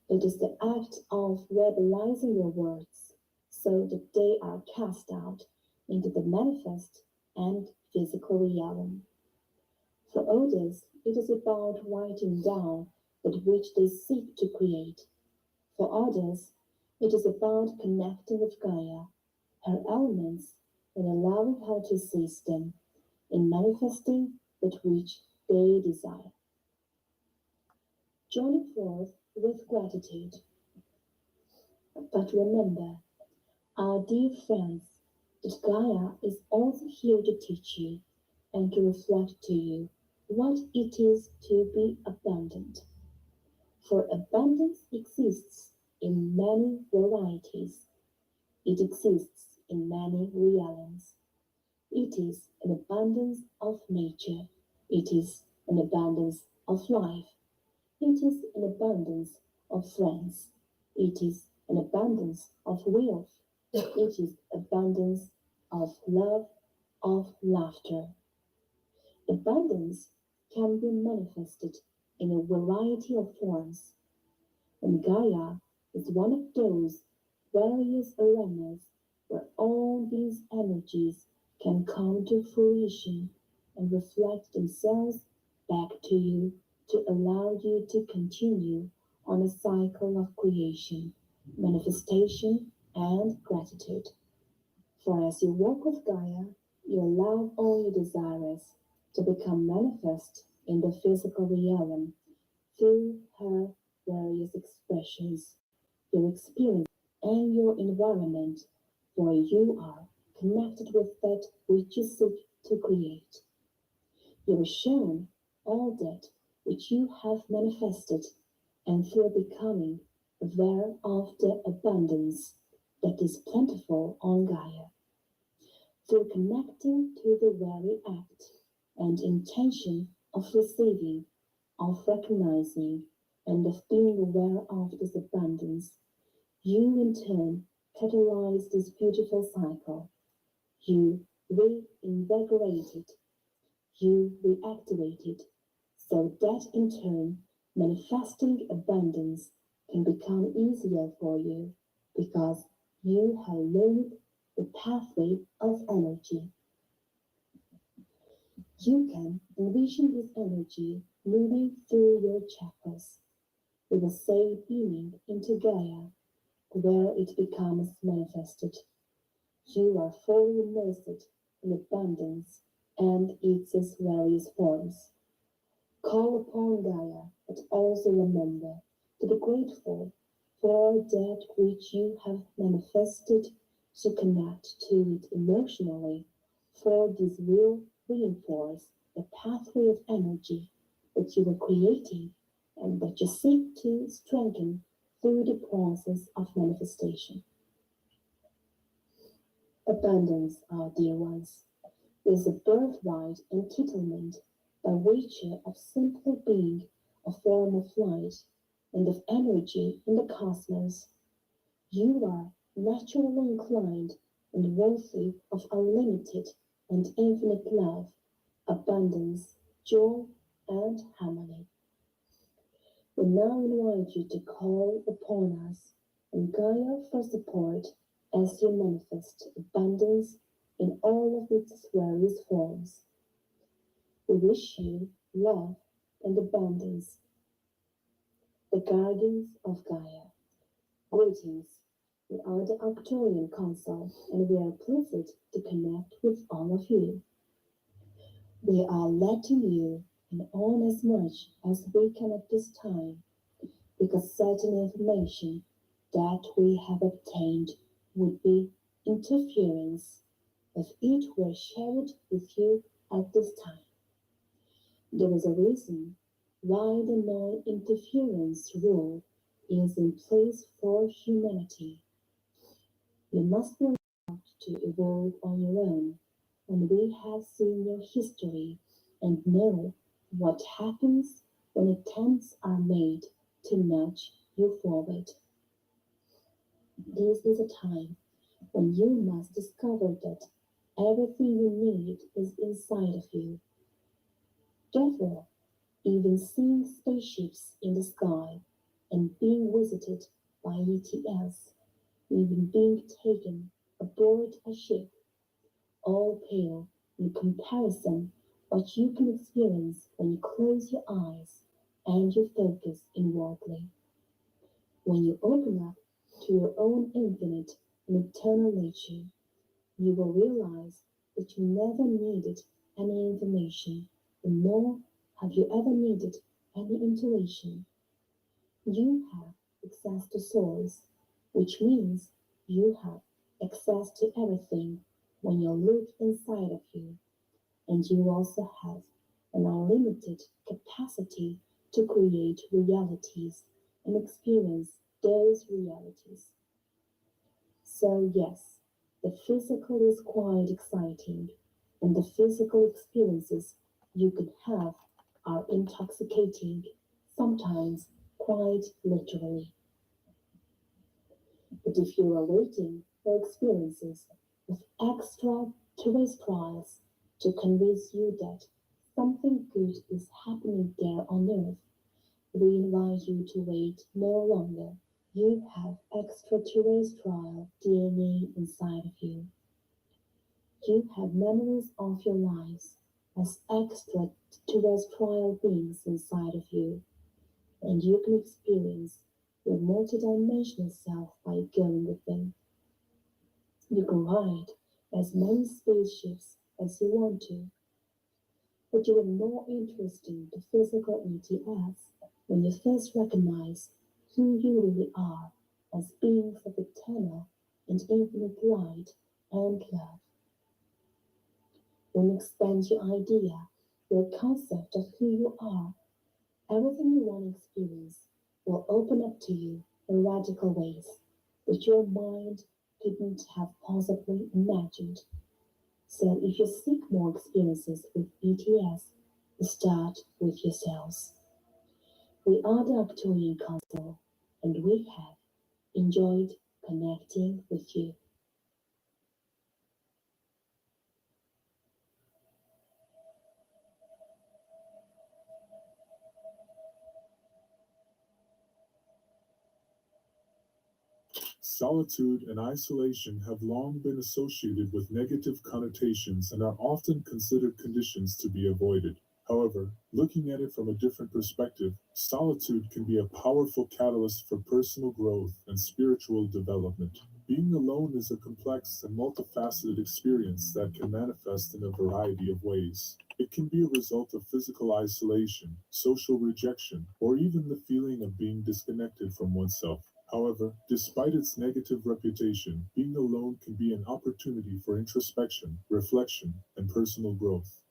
it is the act of verbalizing your words so that they are cast out into the manifest and physical realm. For others, it is about writing down that which they seek to create. For others, it is about connecting with Gaia, her elements, and allowing her to assist them in manifesting that which they desire. Journey forth with gratitude. But remember, our dear friends, that Gaia is also here to teach you and to reflect to you what it is to be abundant. For abundance exists in many varieties. It exists in many realms. It is an abundance of nature. It is an abundance of life. It is an abundance of friends. It is an abundance of wealth. It is abundance of love, of laughter. Abundance can be manifested in a variety of forms, and Gaia is one of those various arenas where all these energies can come to fruition and reflect themselves back to you to allow you to continue on a cycle of creation, manifestation, and gratitude. For as you walk with Gaia, you allow all your desires to become manifest in the physical realm through her various expressions, your experience, and your environment, for you are connected with that which you seek to create. You are shown all that which you have manifested, and through becoming aware of the abundance that is plentiful on Gaia, through connecting to the very act and intention of receiving, of recognizing, and of being aware of this abundance, you in turn catalyze this beautiful cycle. You reinvigorate it, you reactivate it, so that in turn, manifesting abundance can become easier for you because you have learned the pathway of energy. You can envision this energy moving through your chakras. We will say beaming into Gaia, where it becomes manifested. You are fully immersed in abundance and its various forms. Call upon Gaia, but also remember to be grateful for that which you have manifested, to connect to it emotionally, for this will reinforce the pathway of energy that you are creating and that you seek to strengthen through the process of manifestation. Abundance, our dear ones, is a birthright entitlement by virtue of simply being a form of light and of energy in the cosmos. You are naturally inclined and worthy of unlimited and infinite love, abundance, joy, and harmony. We now invite you to call upon us and Gaia for support as you manifest abundance in all of its various forms. We wish you love and abundance, the guardians of Gaia. Greetings. We are the Arcturian Council, and we are pleased to connect with all of you. We are letting you in on as much as we can at this time, because certain information that we have obtained would be interference if it were shared with you at this time. There is a reason why the non-interference rule is in place for humanity. You must be allowed to evolve on your own, and we have seen your history and know what happens when attempts are made to nudge you forward. This is a time when you must discover that everything you need is inside of you. Therefore, even seeing spaceships in the sky and being visited by ETS, even being taken aboard a ship, all pale in comparison what you can experience when you close your eyes and you focus inwardly. When you open up to your own infinite and eternal nature, you will realize that you never needed any information, nor have you ever needed any intuition. You have access to source, which means you have access to everything when you look inside of you, and you also have an unlimited capacity to create realities and experience those realities. So, yes, the physical is quite exciting, and the physical experiences you can have are intoxicating, sometimes quite literally. But if you are waiting for experiences with extraterrestrials to convince you that something good is happening there on Earth, we invite you to wait no longer. You have extraterrestrial DNA inside of you. You have memories of your lives as extraterrestrial beings inside of you, and you can experience your multidimensional self by going with them. You can ride as many spaceships as you want to, but you are more interested in the physical ETS when you first recognize who you really are as beings of eternal and infinite light and love. When you expand your idea, your concept of who you are, everything you want to experience will open up to you in radical ways which your mind couldn't have possibly imagined. So if you seek more experiences with ETS, start with yourselves. We are the Arcturian Council, and we have enjoyed connecting with you. Solitude and isolation have long been associated with negative connotations and are often considered conditions to be avoided. However, looking at it from a different perspective, solitude can be a powerful catalyst for personal growth and spiritual development. Being alone is a complex and multifaceted experience that can manifest in a variety of ways. It can be a result of physical isolation, social rejection, or even the feeling of being disconnected from oneself. However, despite its negative reputation, being alone can be an opportunity for introspection, reflection, and personal growth.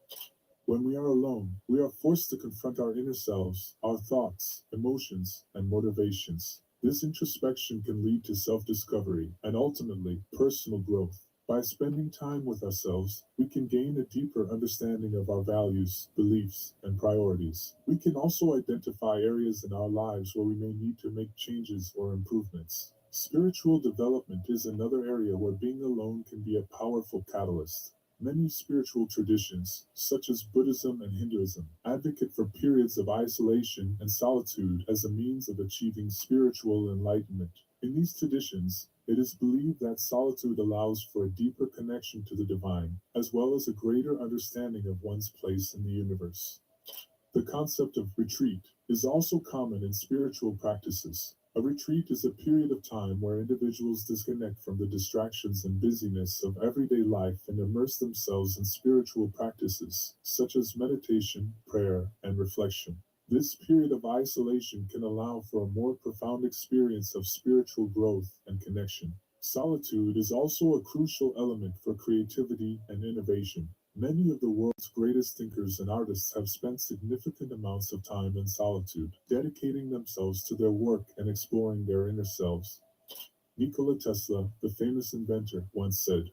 When we are alone, we are forced to confront our inner selves, our thoughts, emotions, and motivations. This introspection can lead to self-discovery and ultimately personal growth. By spending time with ourselves, we can gain a deeper understanding of our values, beliefs, and priorities. We can also identify areas in our lives where we may need to make changes or improvements. Spiritual development is another area where being alone can be a powerful catalyst. Many spiritual traditions, such as Buddhism and Hinduism, advocate for periods of isolation and solitude as a means of achieving spiritual enlightenment. In these traditions, it is believed that solitude allows for a deeper connection to the divine, as well as a greater understanding of one's place in the universe. The concept of retreat is also common in spiritual practices. A retreat is a period of time where individuals disconnect from the distractions and busyness of everyday life and immerse themselves in spiritual practices, such as meditation, prayer, and reflection. This period of isolation can allow for a more profound experience of spiritual growth and connection. Solitude is also a crucial element for creativity and innovation. Many of the world's greatest thinkers and artists have spent significant amounts of time in solitude, dedicating themselves to their work and exploring their inner selves. Nikola Tesla, the famous inventor, once said,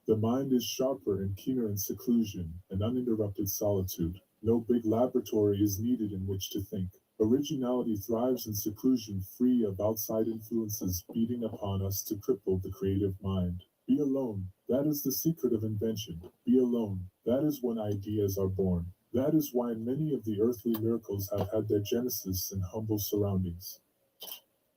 "The mind is sharper and keener in seclusion and uninterrupted solitude. No big laboratory is needed in which to think. Originality thrives in seclusion free of outside influences beating upon us to cripple the creative mind. Be alone. That is the secret of invention. Be alone. That is when ideas are born. That is why many of the earthly miracles have had their genesis in humble surroundings."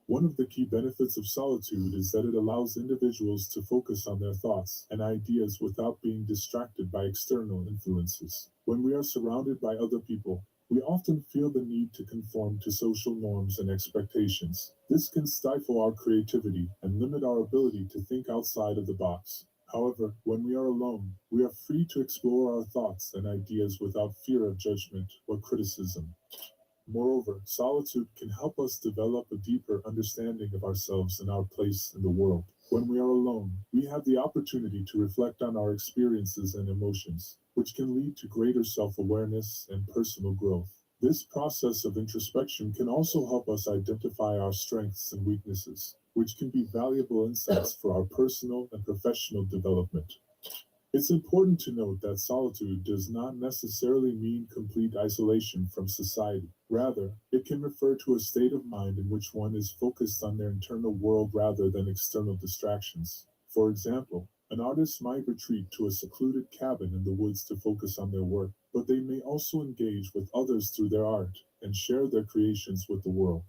One of the key benefits of solitude is that it allows individuals to focus on their thoughts and ideas without being distracted by external influences. When we are surrounded by other people, we often feel the need to conform to social norms and expectations. This can stifle our creativity and limit our ability to think outside of the box. However, when we are alone, we are free to explore our thoughts and ideas without fear of judgment or criticism. Moreover, solitude can help us develop a deeper understanding of ourselves and our place in the world. When we are alone, we have the opportunity to reflect on our experiences and emotions, which can lead to greater self-awareness and personal growth. This process of introspection can also help us identify our strengths and weaknesses, which can be valuable insights for our personal and professional development. It's important to note that solitude does not necessarily mean complete isolation from society. Rather, it can refer to a state of mind in which one is focused on their internal world rather than external distractions. For example, an artist might retreat to a secluded cabin in the woods to focus on their work, but they may also engage with others through their art and share their creations with the world.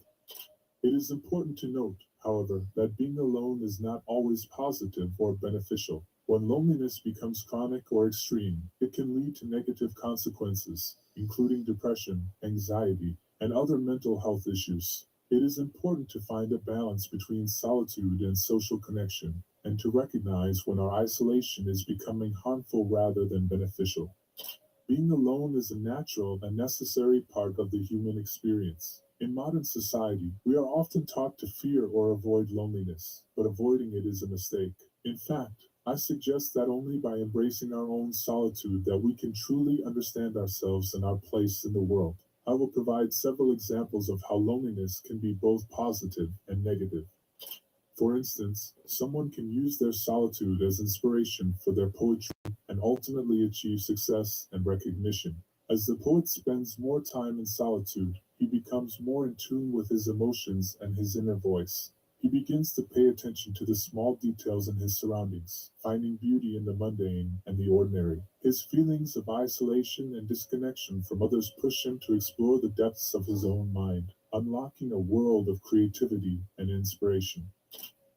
It is important to note, however, that being alone is not always positive or beneficial. When loneliness becomes chronic or extreme, it can lead to negative consequences, including depression, anxiety, and other mental health issues. It is important to find a balance between solitude and social connection, and to recognize when our isolation is becoming harmful rather than beneficial. Being alone is a natural and necessary part of the human experience. In modern society, we are often taught to fear or avoid loneliness, but avoiding it is a mistake. In fact, I suggest that only by embracing our own solitude that we can truly understand ourselves and our place in the world. I will provide several examples of how loneliness can be both positive and negative. For instance, someone can use their solitude as inspiration for their poetry and ultimately achieve success and recognition. As the poet spends more time in solitude, he becomes more in tune with his emotions and his inner voice. He begins to pay attention to the small details in his surroundings, finding beauty in the mundane and the ordinary. His feelings of isolation and disconnection from others push him to explore the depths of his own mind, unlocking a world of creativity and inspiration.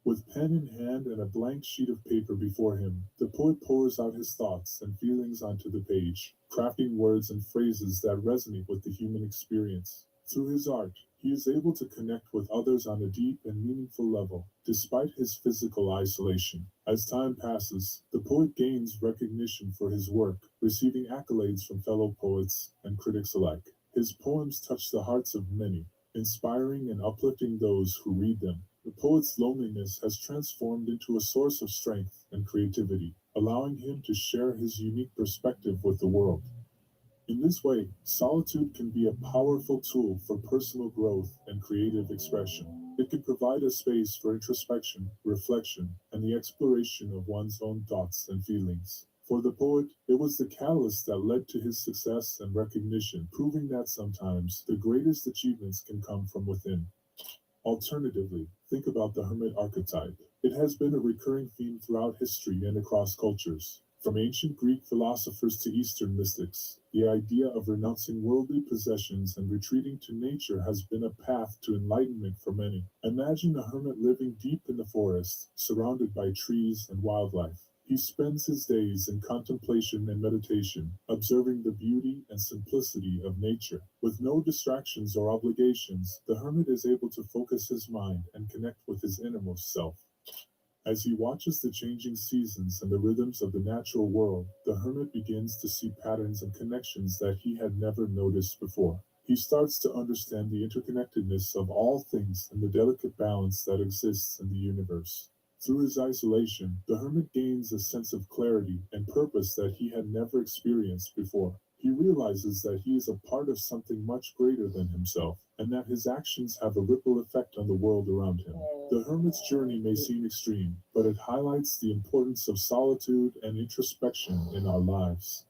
With pen in hand and a blank sheet of paper before him, the poet pours out his thoughts and feelings onto the page, crafting words and phrases that resonate with the human experience. Through his art, he is able to connect with others on a deep and meaningful level, despite his physical isolation. As time passes, the poet gains recognition for his work, receiving accolades from fellow poets and critics alike. His poems touch the hearts of many, inspiring and uplifting those who read them. The poet's loneliness has transformed into a source of strength and creativity, allowing him to share his unique perspective with the world. In this way, solitude can be a powerful tool for personal growth and creative expression. It can provide a space for introspection, reflection, and the exploration of one's own thoughts and feelings. For the poet, it was the catalyst that led to his success and recognition, proving that sometimes the greatest achievements can come from within. Alternatively, think about the hermit archetype. It has been a recurring theme throughout history and across cultures. From ancient Greek philosophers to Eastern mystics, the idea of renouncing worldly possessions and retreating to nature has been a path to enlightenment for many. Imagine a hermit living deep in the forest, surrounded by trees and wildlife. He spends his days in contemplation and meditation, observing the beauty and simplicity of nature. With no distractions or obligations, the hermit is able to focus his mind and connect with his innermost self. As he watches the changing seasons and the rhythms of the natural world, the hermit begins to see patterns and connections that he had never noticed before. He starts to understand the interconnectedness of all things and the delicate balance that exists in the universe. Through his isolation, the hermit gains a sense of clarity and purpose that he had never experienced before. He realizes that he is a part of something much greater than himself, and that his actions have a ripple effect on the world around him. The hermit's journey may seem extreme, but it highlights the importance of solitude and introspection in our lives.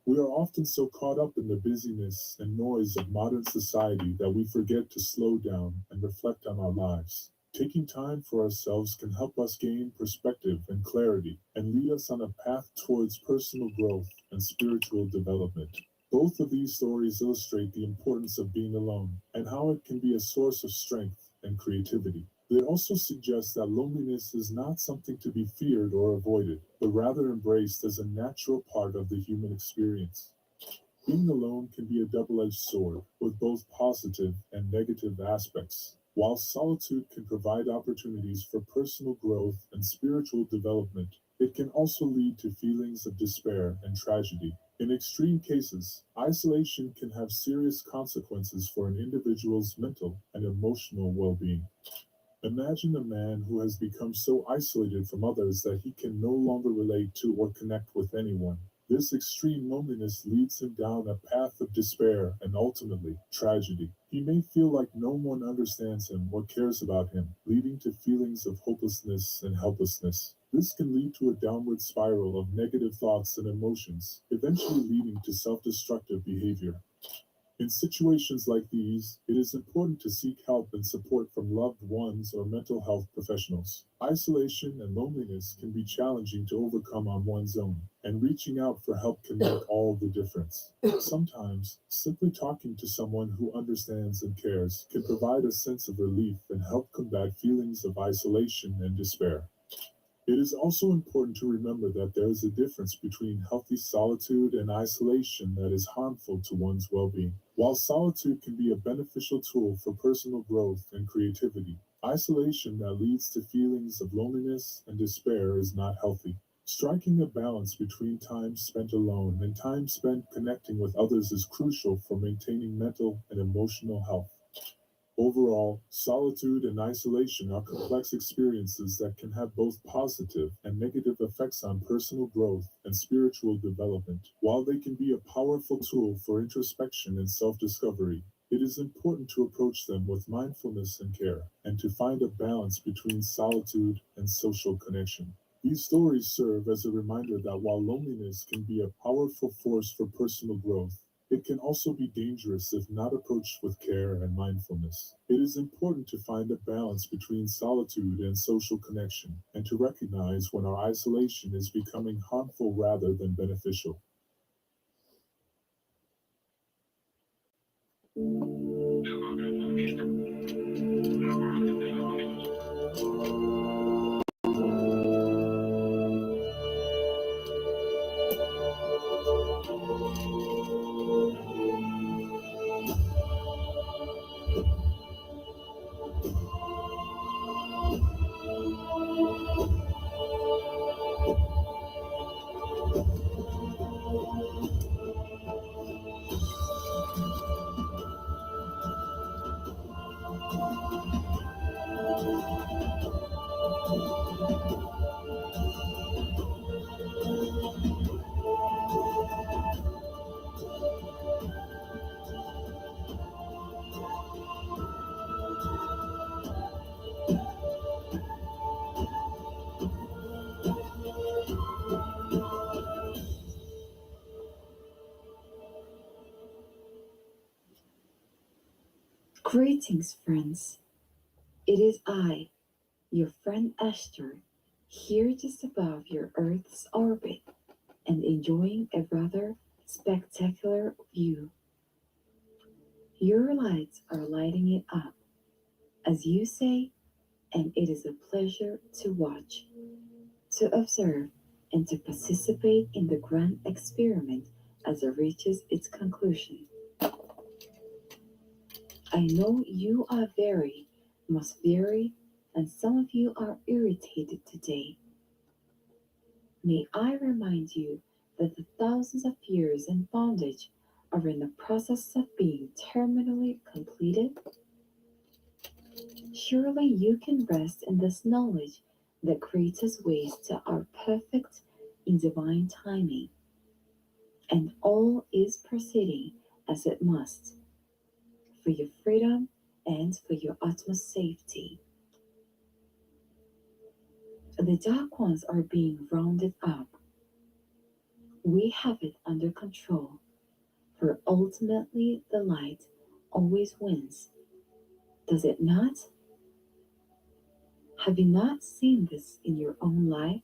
We are often so caught up in the busyness and noise of modern society that we forget to slow down and reflect on our lives. Taking time for ourselves can help us gain perspective and clarity and lead us on a path towards personal growth and spiritual development. Both of these stories illustrate the importance of being alone and how it can be a source of strength and creativity. They also suggest that loneliness is not something to be feared or avoided, but rather embraced as a natural part of the human experience. Being alone can be a double-edged sword, with both positive and negative aspects. While solitude can provide opportunities for personal growth and spiritual development, it can also lead to feelings of despair and tragedy. In extreme cases, isolation can have serious consequences for an individual's mental and emotional well-being. Imagine a man who has become so isolated from others that he can no longer relate to or connect with anyone. This extreme loneliness leads him down a path of despair and ultimately tragedy. He may feel like no one understands him or cares about him, leading to feelings of hopelessness and helplessness. This can lead to a downward spiral of negative thoughts and emotions, eventually leading to self-destructive behavior. In situations like these, it is important to seek help and support from loved ones or mental health professionals. Isolation and loneliness can be challenging to overcome on one's own, and reaching out for help can make all the difference. Sometimes, simply talking to someone who understands and cares can provide a sense of relief and help combat feelings of isolation and despair. It is also important to remember that there is a difference between healthy solitude and isolation that is harmful to one's well-being. While solitude can be a beneficial tool for personal growth and creativity, isolation that leads to feelings of loneliness and despair is not healthy. Striking a balance between time spent alone and time spent connecting with others is crucial for maintaining mental and emotional health. Overall, solitude and isolation are complex experiences that can have both positive and negative effects on personal growth and spiritual development. While they can be a powerful tool for introspection and self-discovery, it is important to approach them with mindfulness and care, and to find a balance between solitude and social connection. These stories serve as a reminder that while loneliness can be a powerful force for personal growth, it can also be dangerous if not approached with care and mindfulness. It is important to find a balance between solitude and social connection, and to recognize when our isolation is becoming harmful rather than beneficial. Greetings, friends. It is I, your friend Esther, here just above your Earth's orbit and enjoying a rather spectacular view. Your lights are lighting it up, as you say, and it is a pleasure to watch, to observe, and to participate in the grand experiment as it reaches its conclusion. I know you are very, must very, and some of you are irritated today. May I remind you that the thousands of years in bondage are in the process of being terminally completed, surely you can rest in this knowledge that greatest ways to are perfect in divine timing, and all is proceeding as it must, for your freedom and for your utmost safety. The dark ones are being rounded up. We have it under control, for ultimately the light always wins. Does it not? Have you not seen this in your own life?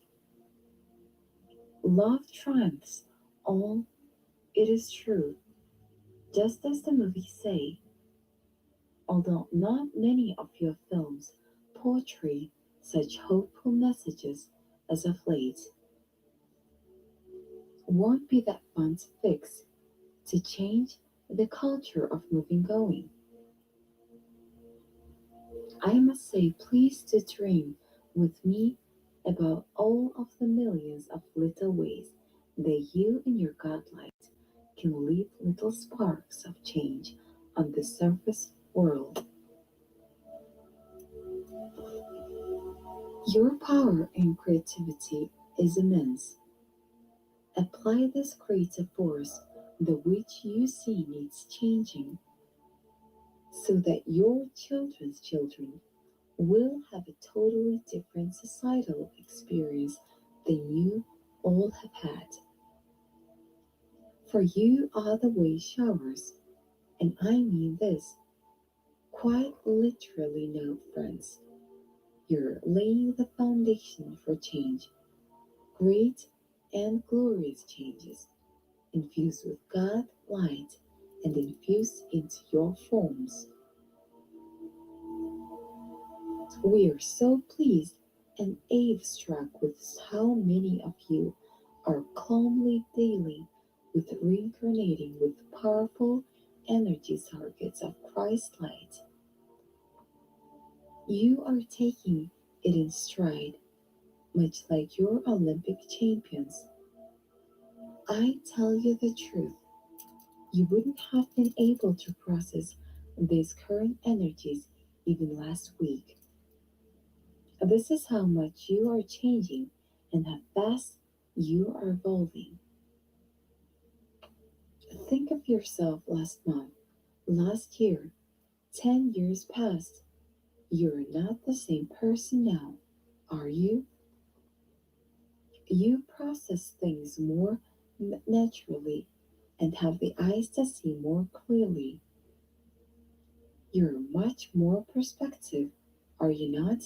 Love triumphs all, it is true, just as the movies say, although not many of your films portray such hopeful messages as of late. Won't be that fun to fix, to change the culture of moving going. I must say, please to dream with me about all of the millions of little ways that you and your godlight can leave little sparks of change on the surface world. Your power and creativity is immense. Apply this creative force, the which you see needs changing, so that your children's children will have a totally different societal experience than you all have had. For you are the way showers, and I mean this quite literally, no friends. You're laying the foundation for change, great and glorious changes, infused with God light and infused into your forms. We are so pleased and awe-struck with how many of you are calmly daily with reincarnating with powerful energy targets of Christ light. You are taking it in stride, much like your Olympic champions. I tell you the truth, you wouldn't have been able to process these current energies even last week. This is how much you are changing and how fast you are evolving. Think of yourself last month, last year, 10 years past. You're not the same person now, are you? You process things more naturally and have the eyes to see more clearly. You're much more perspective, are you not?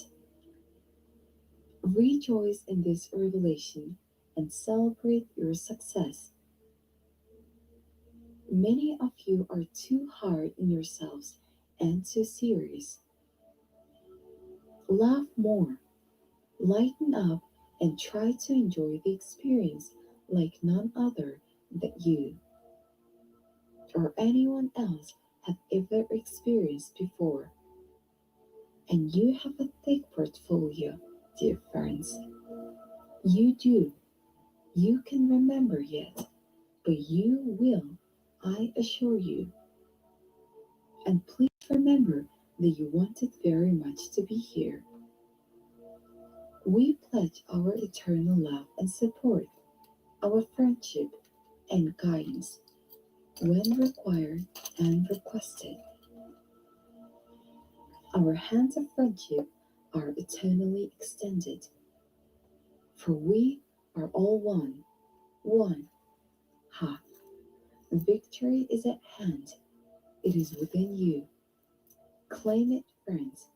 Rejoice in this revelation and celebrate your success. Many of you are too hard on yourselves and too serious. Laugh more, lighten up, and try to enjoy the experience like none other that you or anyone else have ever experienced before. And you have a thick portfolio, dear friends. You do. You can remember yet, but you will, I assure you. And please remember that you wanted very much to be here. We pledge our eternal love and support, our friendship and guidance when required and requested. Our hands of friendship are eternally extended, for we are all one, one. Ha! Victory is at hand. It is within you. Claim it, friends.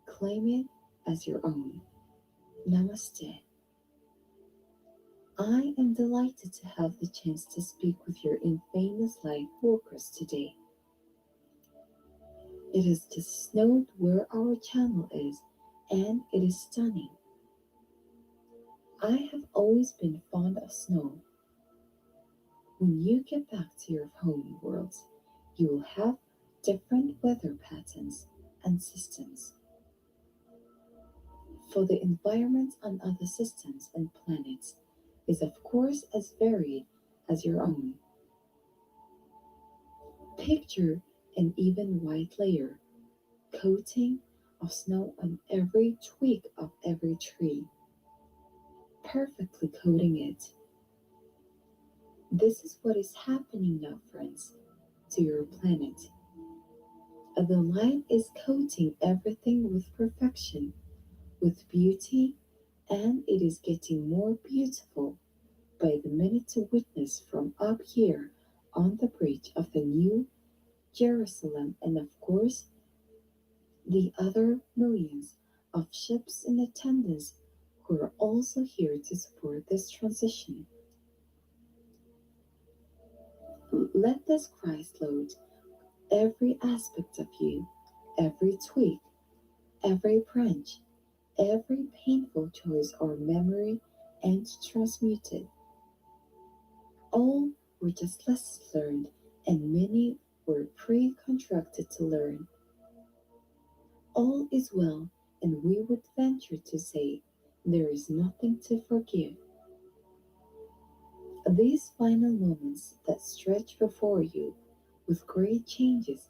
Claim it as your own. Namaste. I am delighted to have the chance to speak with your infamous light workers today. It has just snowed where our channel is, and it is stunning. I have always been fond of snow. When you get back to your home worlds, you will have different weather patterns and systems. For the environment on other systems and planets is of course as varied as your own. Picture an even white layer, coating of snow on every twig of every tree, perfectly coating it. This is what is happening now, friends, to your planet. The light is coating everything with perfection, with beauty, and it is getting more beautiful by the minute to witness from up here on the bridge of the New Jerusalem, and of course, the other millions of ships in attendance who are also here to support this transition. Let this Christ load every aspect of you, every twig, every branch, every painful choice or memory, and transmute it. All were just lessons learned, and many were pre contracted to learn. All is well, and we would venture to say there is nothing to forgive. These final moments that stretch before you with great changes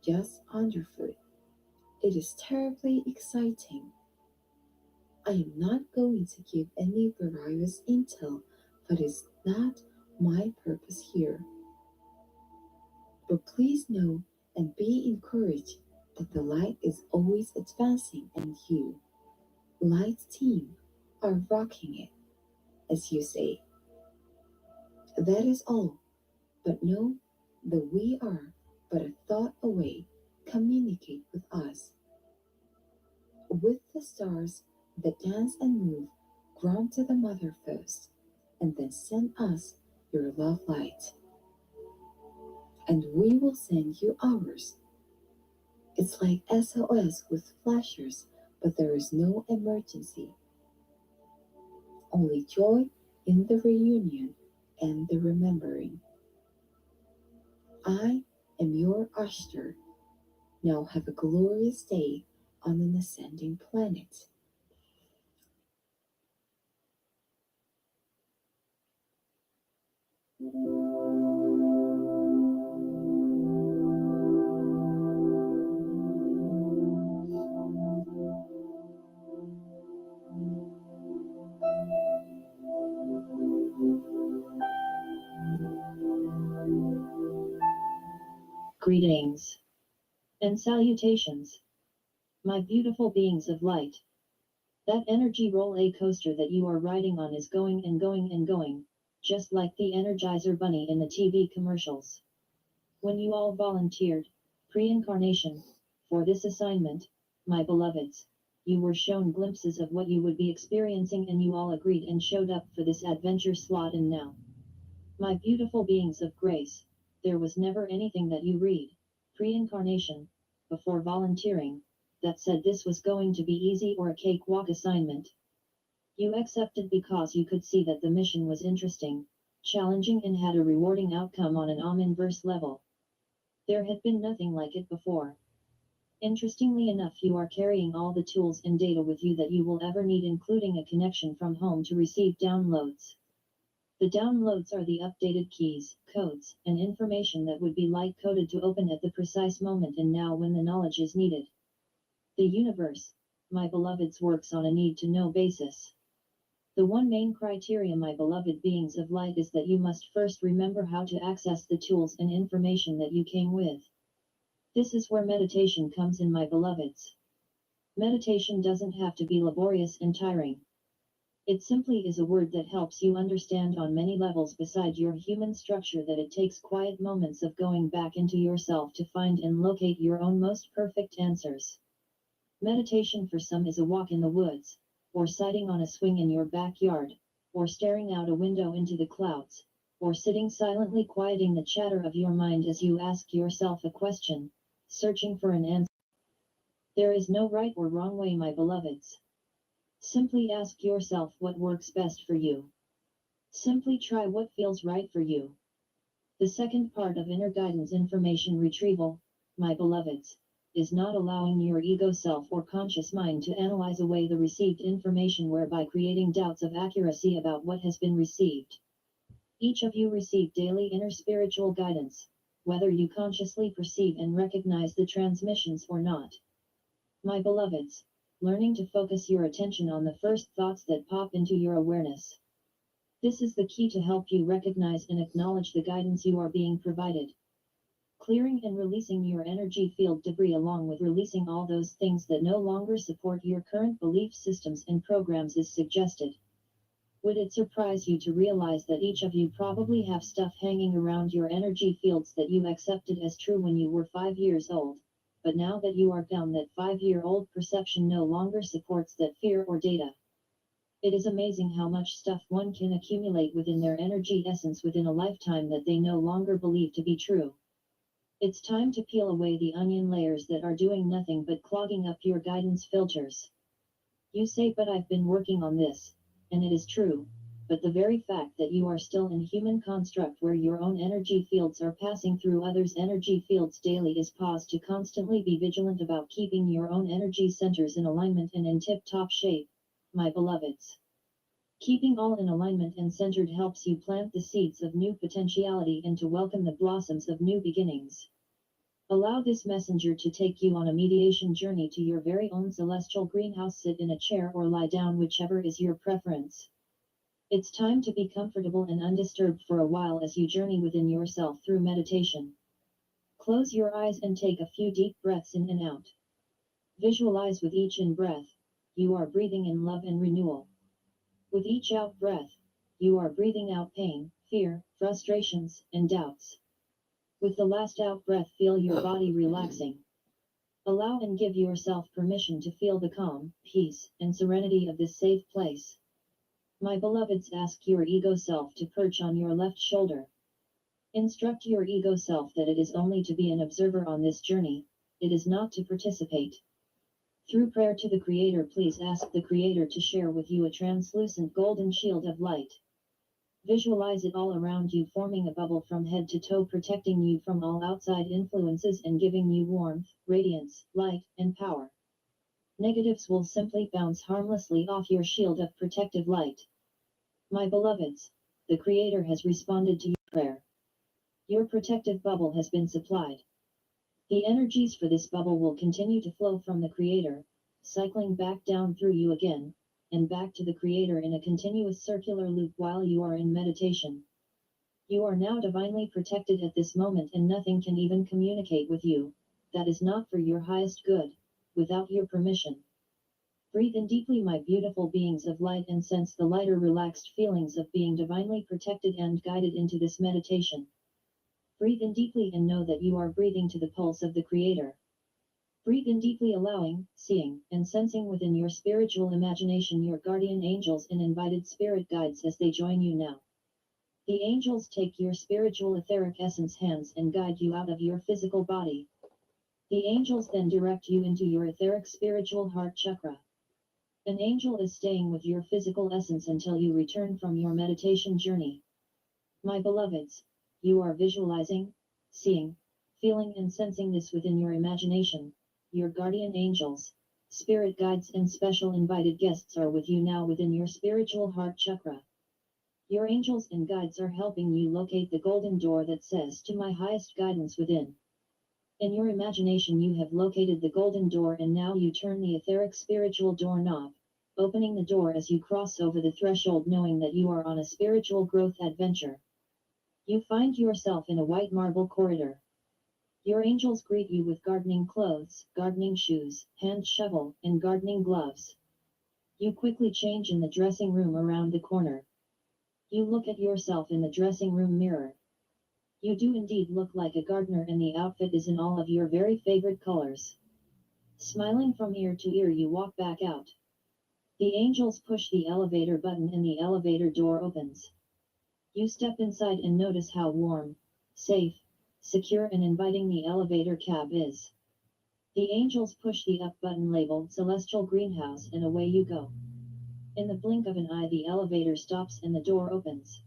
just underfoot, it is terribly exciting. I am not going to give any various intel, but it's not my purpose here. But please know and be encouraged that the light is always advancing and you, Light's team, are rocking it, as you say. That is all, but know that we are but a thought away. Communicate with us. With the stars that dance and move, ground to the mother first, and then send us your love light. And we will send you ours. It's like SOS with flashers, but there is no emergency. Only joy in the reunion and the remembering. I am your Ashtar. Now have a glorious day on an ascending planet. Greetings and salutations, my beautiful beings of light. That energy roller coaster that you are riding on is going and going and going, just like the Energizer Bunny in the TV commercials. When you all volunteered, pre-incarnation, for this assignment, my beloveds, you were shown glimpses of what you would be experiencing and you all agreed and showed up for this adventure slot and now. My beautiful beings of grace, there was never anything that you read, pre-incarnation, before volunteering, that said this was going to be easy or a cakewalk assignment. You accepted because you could see that the mission was interesting, challenging and had a rewarding outcome on an Omniverse level. There had been nothing like it before. Interestingly enough, you are carrying all the tools and data with you that you will ever need, including a connection from home to receive downloads. The downloads are the updated keys, codes, and information that would be light coded to open at the precise moment and now when the knowledge is needed. The universe, my beloveds, works on a need-to-know basis. The one main criteria, my beloved beings of light, is that you must first remember how to access the tools and information that you came with. This is where meditation comes in, my beloveds. Meditation doesn't have to be laborious and tiring. It simply is a word that helps you understand on many levels beside your human structure that it takes quiet moments of going back into yourself to find and locate your own most perfect answers. Meditation for some is a walk in the woods, or sitting on a swing in your backyard, or staring out a window into the clouds, or sitting silently quieting the chatter of your mind as you ask yourself a question, searching for an answer. There is no right or wrong way, my beloveds. Simply ask yourself what works best for you. Simply try what feels right for you. The second part of inner guidance information retrieval, my beloveds, is not allowing your ego self or conscious mind to analyze away the received information, whereby creating doubts of accuracy about what has been received. Each of you receive daily inner spiritual guidance. whether you consciously perceive and recognize the transmissions or not. My beloveds, learning to focus your attention on the first thoughts that pop into your awareness. This is the key to help you recognize and acknowledge the guidance you are being provided. Clearing and releasing your energy field debris along with releasing all those things that no longer support your current belief systems and programs is suggested. Would it surprise you to realize that each of you probably have stuff hanging around your energy fields that you accepted as true when you were 5 years old, but now that you are gone, that 5-year-old perception no longer supports that fear or data? It is amazing how much stuff one can accumulate within their energy essence within a lifetime that they no longer believe to be true. It's time to peel away the onion layers that are doing nothing but clogging up your guidance filters. You say, but I've been working on this, and it is true, but the very fact that you are still in human construct where your own energy fields are passing through others' energy fields daily is pause to constantly be vigilant about keeping your own energy centers in alignment and in tip-top shape, my beloveds. Keeping all in alignment and centered helps you plant the seeds of new potentiality and to welcome the blossoms of new beginnings. Allow this messenger to take you on a mediation journey to your very own celestial greenhouse. Sit in a chair or lie down, whichever is your preference. It's time to be comfortable and undisturbed for a while as you journey within yourself through meditation. Close your eyes and take a few deep breaths in and out. Visualize with each in breath, you are breathing in love and renewal. With each out breath, you are breathing out pain, fear, frustrations, and doubts. With the last out breath, feel your body relaxing. Allow and give yourself permission to feel the calm, peace, and serenity of this safe place. My beloveds, ask your ego self to perch on your left shoulder. Instruct your ego self that it is only to be an observer on this journey, it is not to participate. Through prayer to the Creator, please ask the Creator to share with you a translucent golden shield of light. Visualize it all around you, forming a bubble from head to toe, protecting you from all outside influences and giving you warmth, radiance, light, and power. Negatives will simply bounce harmlessly off your shield of protective light. My beloveds, the Creator has responded to your prayer. Your protective bubble has been supplied. The energies for this bubble will continue to flow from the Creator, cycling back down through you again, and back to the Creator in a continuous circular loop while you are in meditation. You are now divinely protected at this moment, and nothing can even communicate with you that is not for your highest good, without your permission. Breathe in deeply, my beautiful beings of light, and sense the lighter, relaxed feelings of being divinely protected and guided into this meditation. Breathe in deeply and know that you are breathing to the pulse of the Creator. Breathe in deeply, allowing, seeing, and sensing within your spiritual imagination your guardian angels and invited spirit guides as they join you now. The angels take your spiritual etheric essence hands and guide you out of your physical body. The angels then direct you into your etheric spiritual heart chakra. An angel is staying with your physical essence until you return from your meditation journey. My beloveds, you are visualizing, seeing, feeling, and sensing this within your imagination. Your guardian angels, spirit guides, and special invited guests are with you now within your spiritual heart chakra. Your angels and guides are helping you locate the golden door that says, "To my highest guidance within." In your imagination you have located the golden door, and now you turn the etheric spiritual doorknob, opening the door as you cross over the threshold, knowing that you are on a spiritual growth adventure. You find yourself in a white marble corridor. Your angels greet you with gardening clothes, gardening shoes, hand shovel, and gardening gloves. You quickly change in the dressing room around the corner. You look at yourself in the dressing room mirror. You do indeed look like a gardener, and the outfit is in all of your very favorite colors. Smiling from ear to ear, you walk back out. The angels push the elevator button and the elevator door opens. You step inside and notice how warm, safe, secure, and inviting the elevator cab is. The angels push the up button labeled Celestial Greenhouse, and away you go. In the blink of an eye, the elevator stops and the door opens.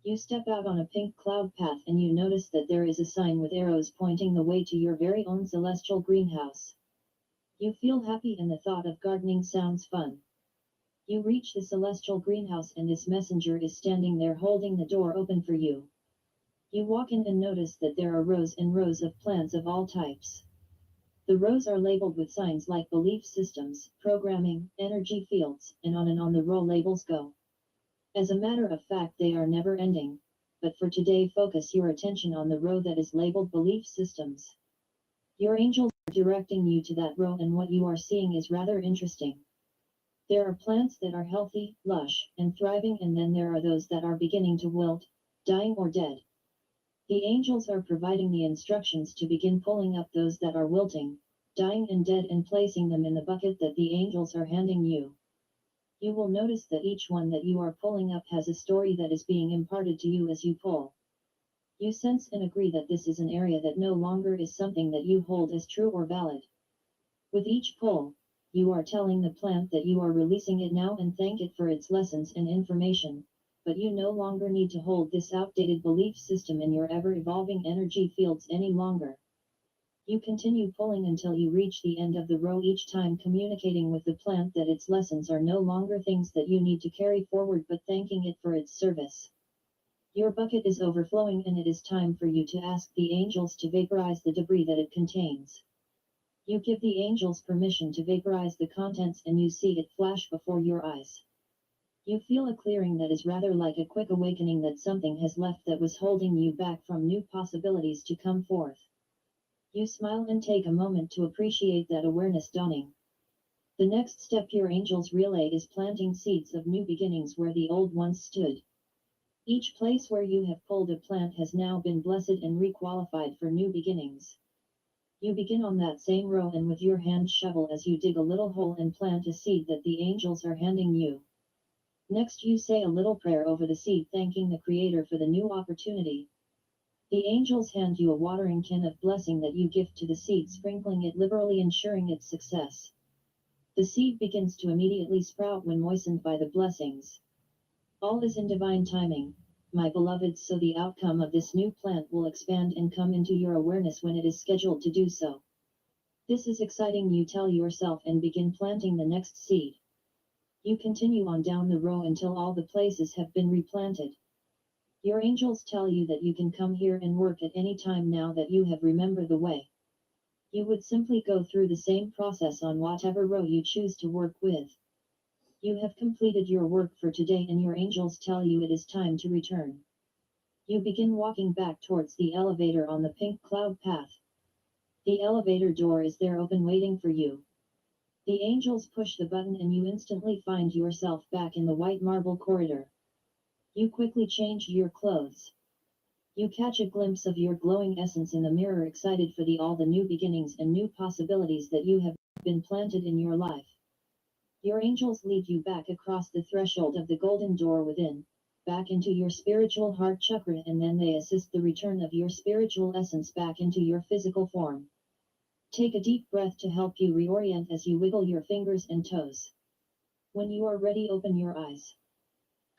You step out on a pink cloud path and you notice that there is a sign with arrows pointing the way to your very own celestial greenhouse. You feel happy and the thought of gardening sounds fun. You reach the celestial greenhouse and this messenger is standing there holding the door open for you. You walk in and notice that there are rows and rows of plants of all types. The rows are labeled with signs like belief systems, programming, energy fields, and on the row labels go. As a matter of fact, they are never ending. But for today, focus your attention on the row that is labeled belief systems. Your angels are directing you to that row, and what you are seeing is rather interesting. There are plants that are healthy, lush, and thriving, and then there are those that are beginning to wilt, dying or dead. The angels are providing the instructions to begin pulling up those that are wilting, dying and dead, and placing them in the bucket that the angels are handing you. You will notice that each one that you are pulling up has a story that is being imparted to you as you pull. You sense and agree that this is an area that no longer is something that you hold as true or valid. With each pull, you are telling the plant that you are releasing it now and thank it for its lessons and information, but you no longer need to hold this outdated belief system in your ever-evolving energy fields any longer. You continue pulling until you reach the end of the row, each time communicating with the plant that its lessons are no longer things that you need to carry forward, but thanking it for its service. Your bucket is overflowing, and it is time for you to ask the angels to vaporize the debris that it contains. You give the angels permission to vaporize the contents, and you see it flash before your eyes. You feel a clearing that is rather like a quick awakening that something has left that was holding you back from new possibilities to come forth. You smile and take a moment to appreciate that awareness dawning. The next step your angels relay is planting seeds of new beginnings where the old once stood. Each place where you have pulled a plant has now been blessed and requalified for new beginnings. You begin on that same row and with your hand shovel as you dig a little hole and plant a seed that the angels are handing you. Next you say a little prayer over the seed, thanking the Creator for the new opportunity. The angels hand you a watering can of blessing that you gift to the seed, sprinkling it liberally, ensuring its success. The seed begins to immediately sprout when moistened by the blessings. All is in divine timing, my beloveds, so the outcome of this new plant will expand and come into your awareness when it is scheduled to do so. This is exciting, you tell yourself, and begin planting the next seed. You continue on down the row until all the places have been replanted. Your angels tell you that you can come here and work at any time now that you have remembered the way. You would simply go through the same process on whatever row you choose to work with. You have completed your work for today, and your angels tell you it is time to return. You begin walking back towards the elevator on the pink cloud path. The elevator door is there, open, waiting for you. The angels push the button and you instantly find yourself back in the white marble corridor. You quickly change your clothes. You catch a glimpse of your glowing essence in the mirror, excited for all the new beginnings and new possibilities that you have been planted in your life. Your angels lead you back across the threshold of the golden door within, back into your spiritual heart chakra, and then they assist the return of your spiritual essence back into your physical form. Take a deep breath to help you reorient as you wiggle your fingers and toes. When you are ready, open your eyes.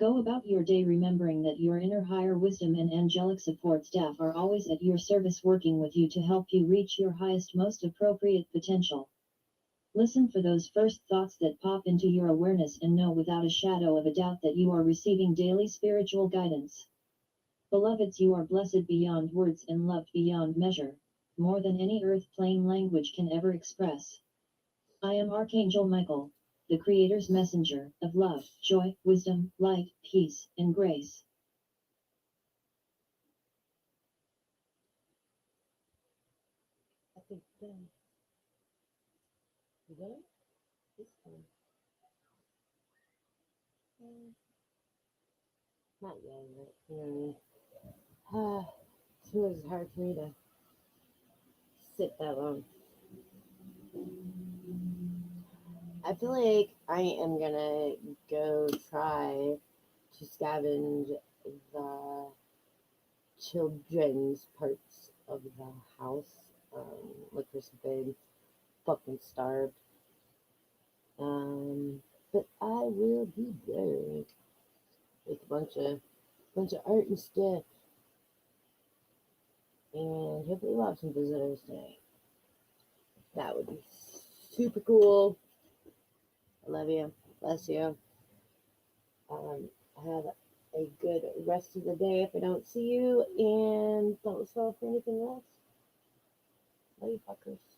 Go about your day remembering that your inner higher wisdom and angelic support staff are always at your service, working with you to help you reach your highest, most appropriate potential. Listen for those first thoughts that pop into your awareness and know without a shadow of a doubt that you are receiving daily spiritual guidance. Beloveds, you are blessed beyond words and loved beyond measure, more than any earth plane language can ever express. I am Archangel Michael, the Creator's messenger of love, joy, wisdom, light, peace, and grace. I think done. You done? This one. Not yet, but you know what I mean. It's hard for me to sit that long. I feel like I am gonna go try to scavenge the children's parts of the house. Look for something fucking starved. But I will be there with a bunch of art and stuff. And hopefully we'll have some visitors tonight. That would be super cool. I love you. Bless you. Have a good rest of the day if I don't see you, and don't sell for anything else. Love you, fuckers.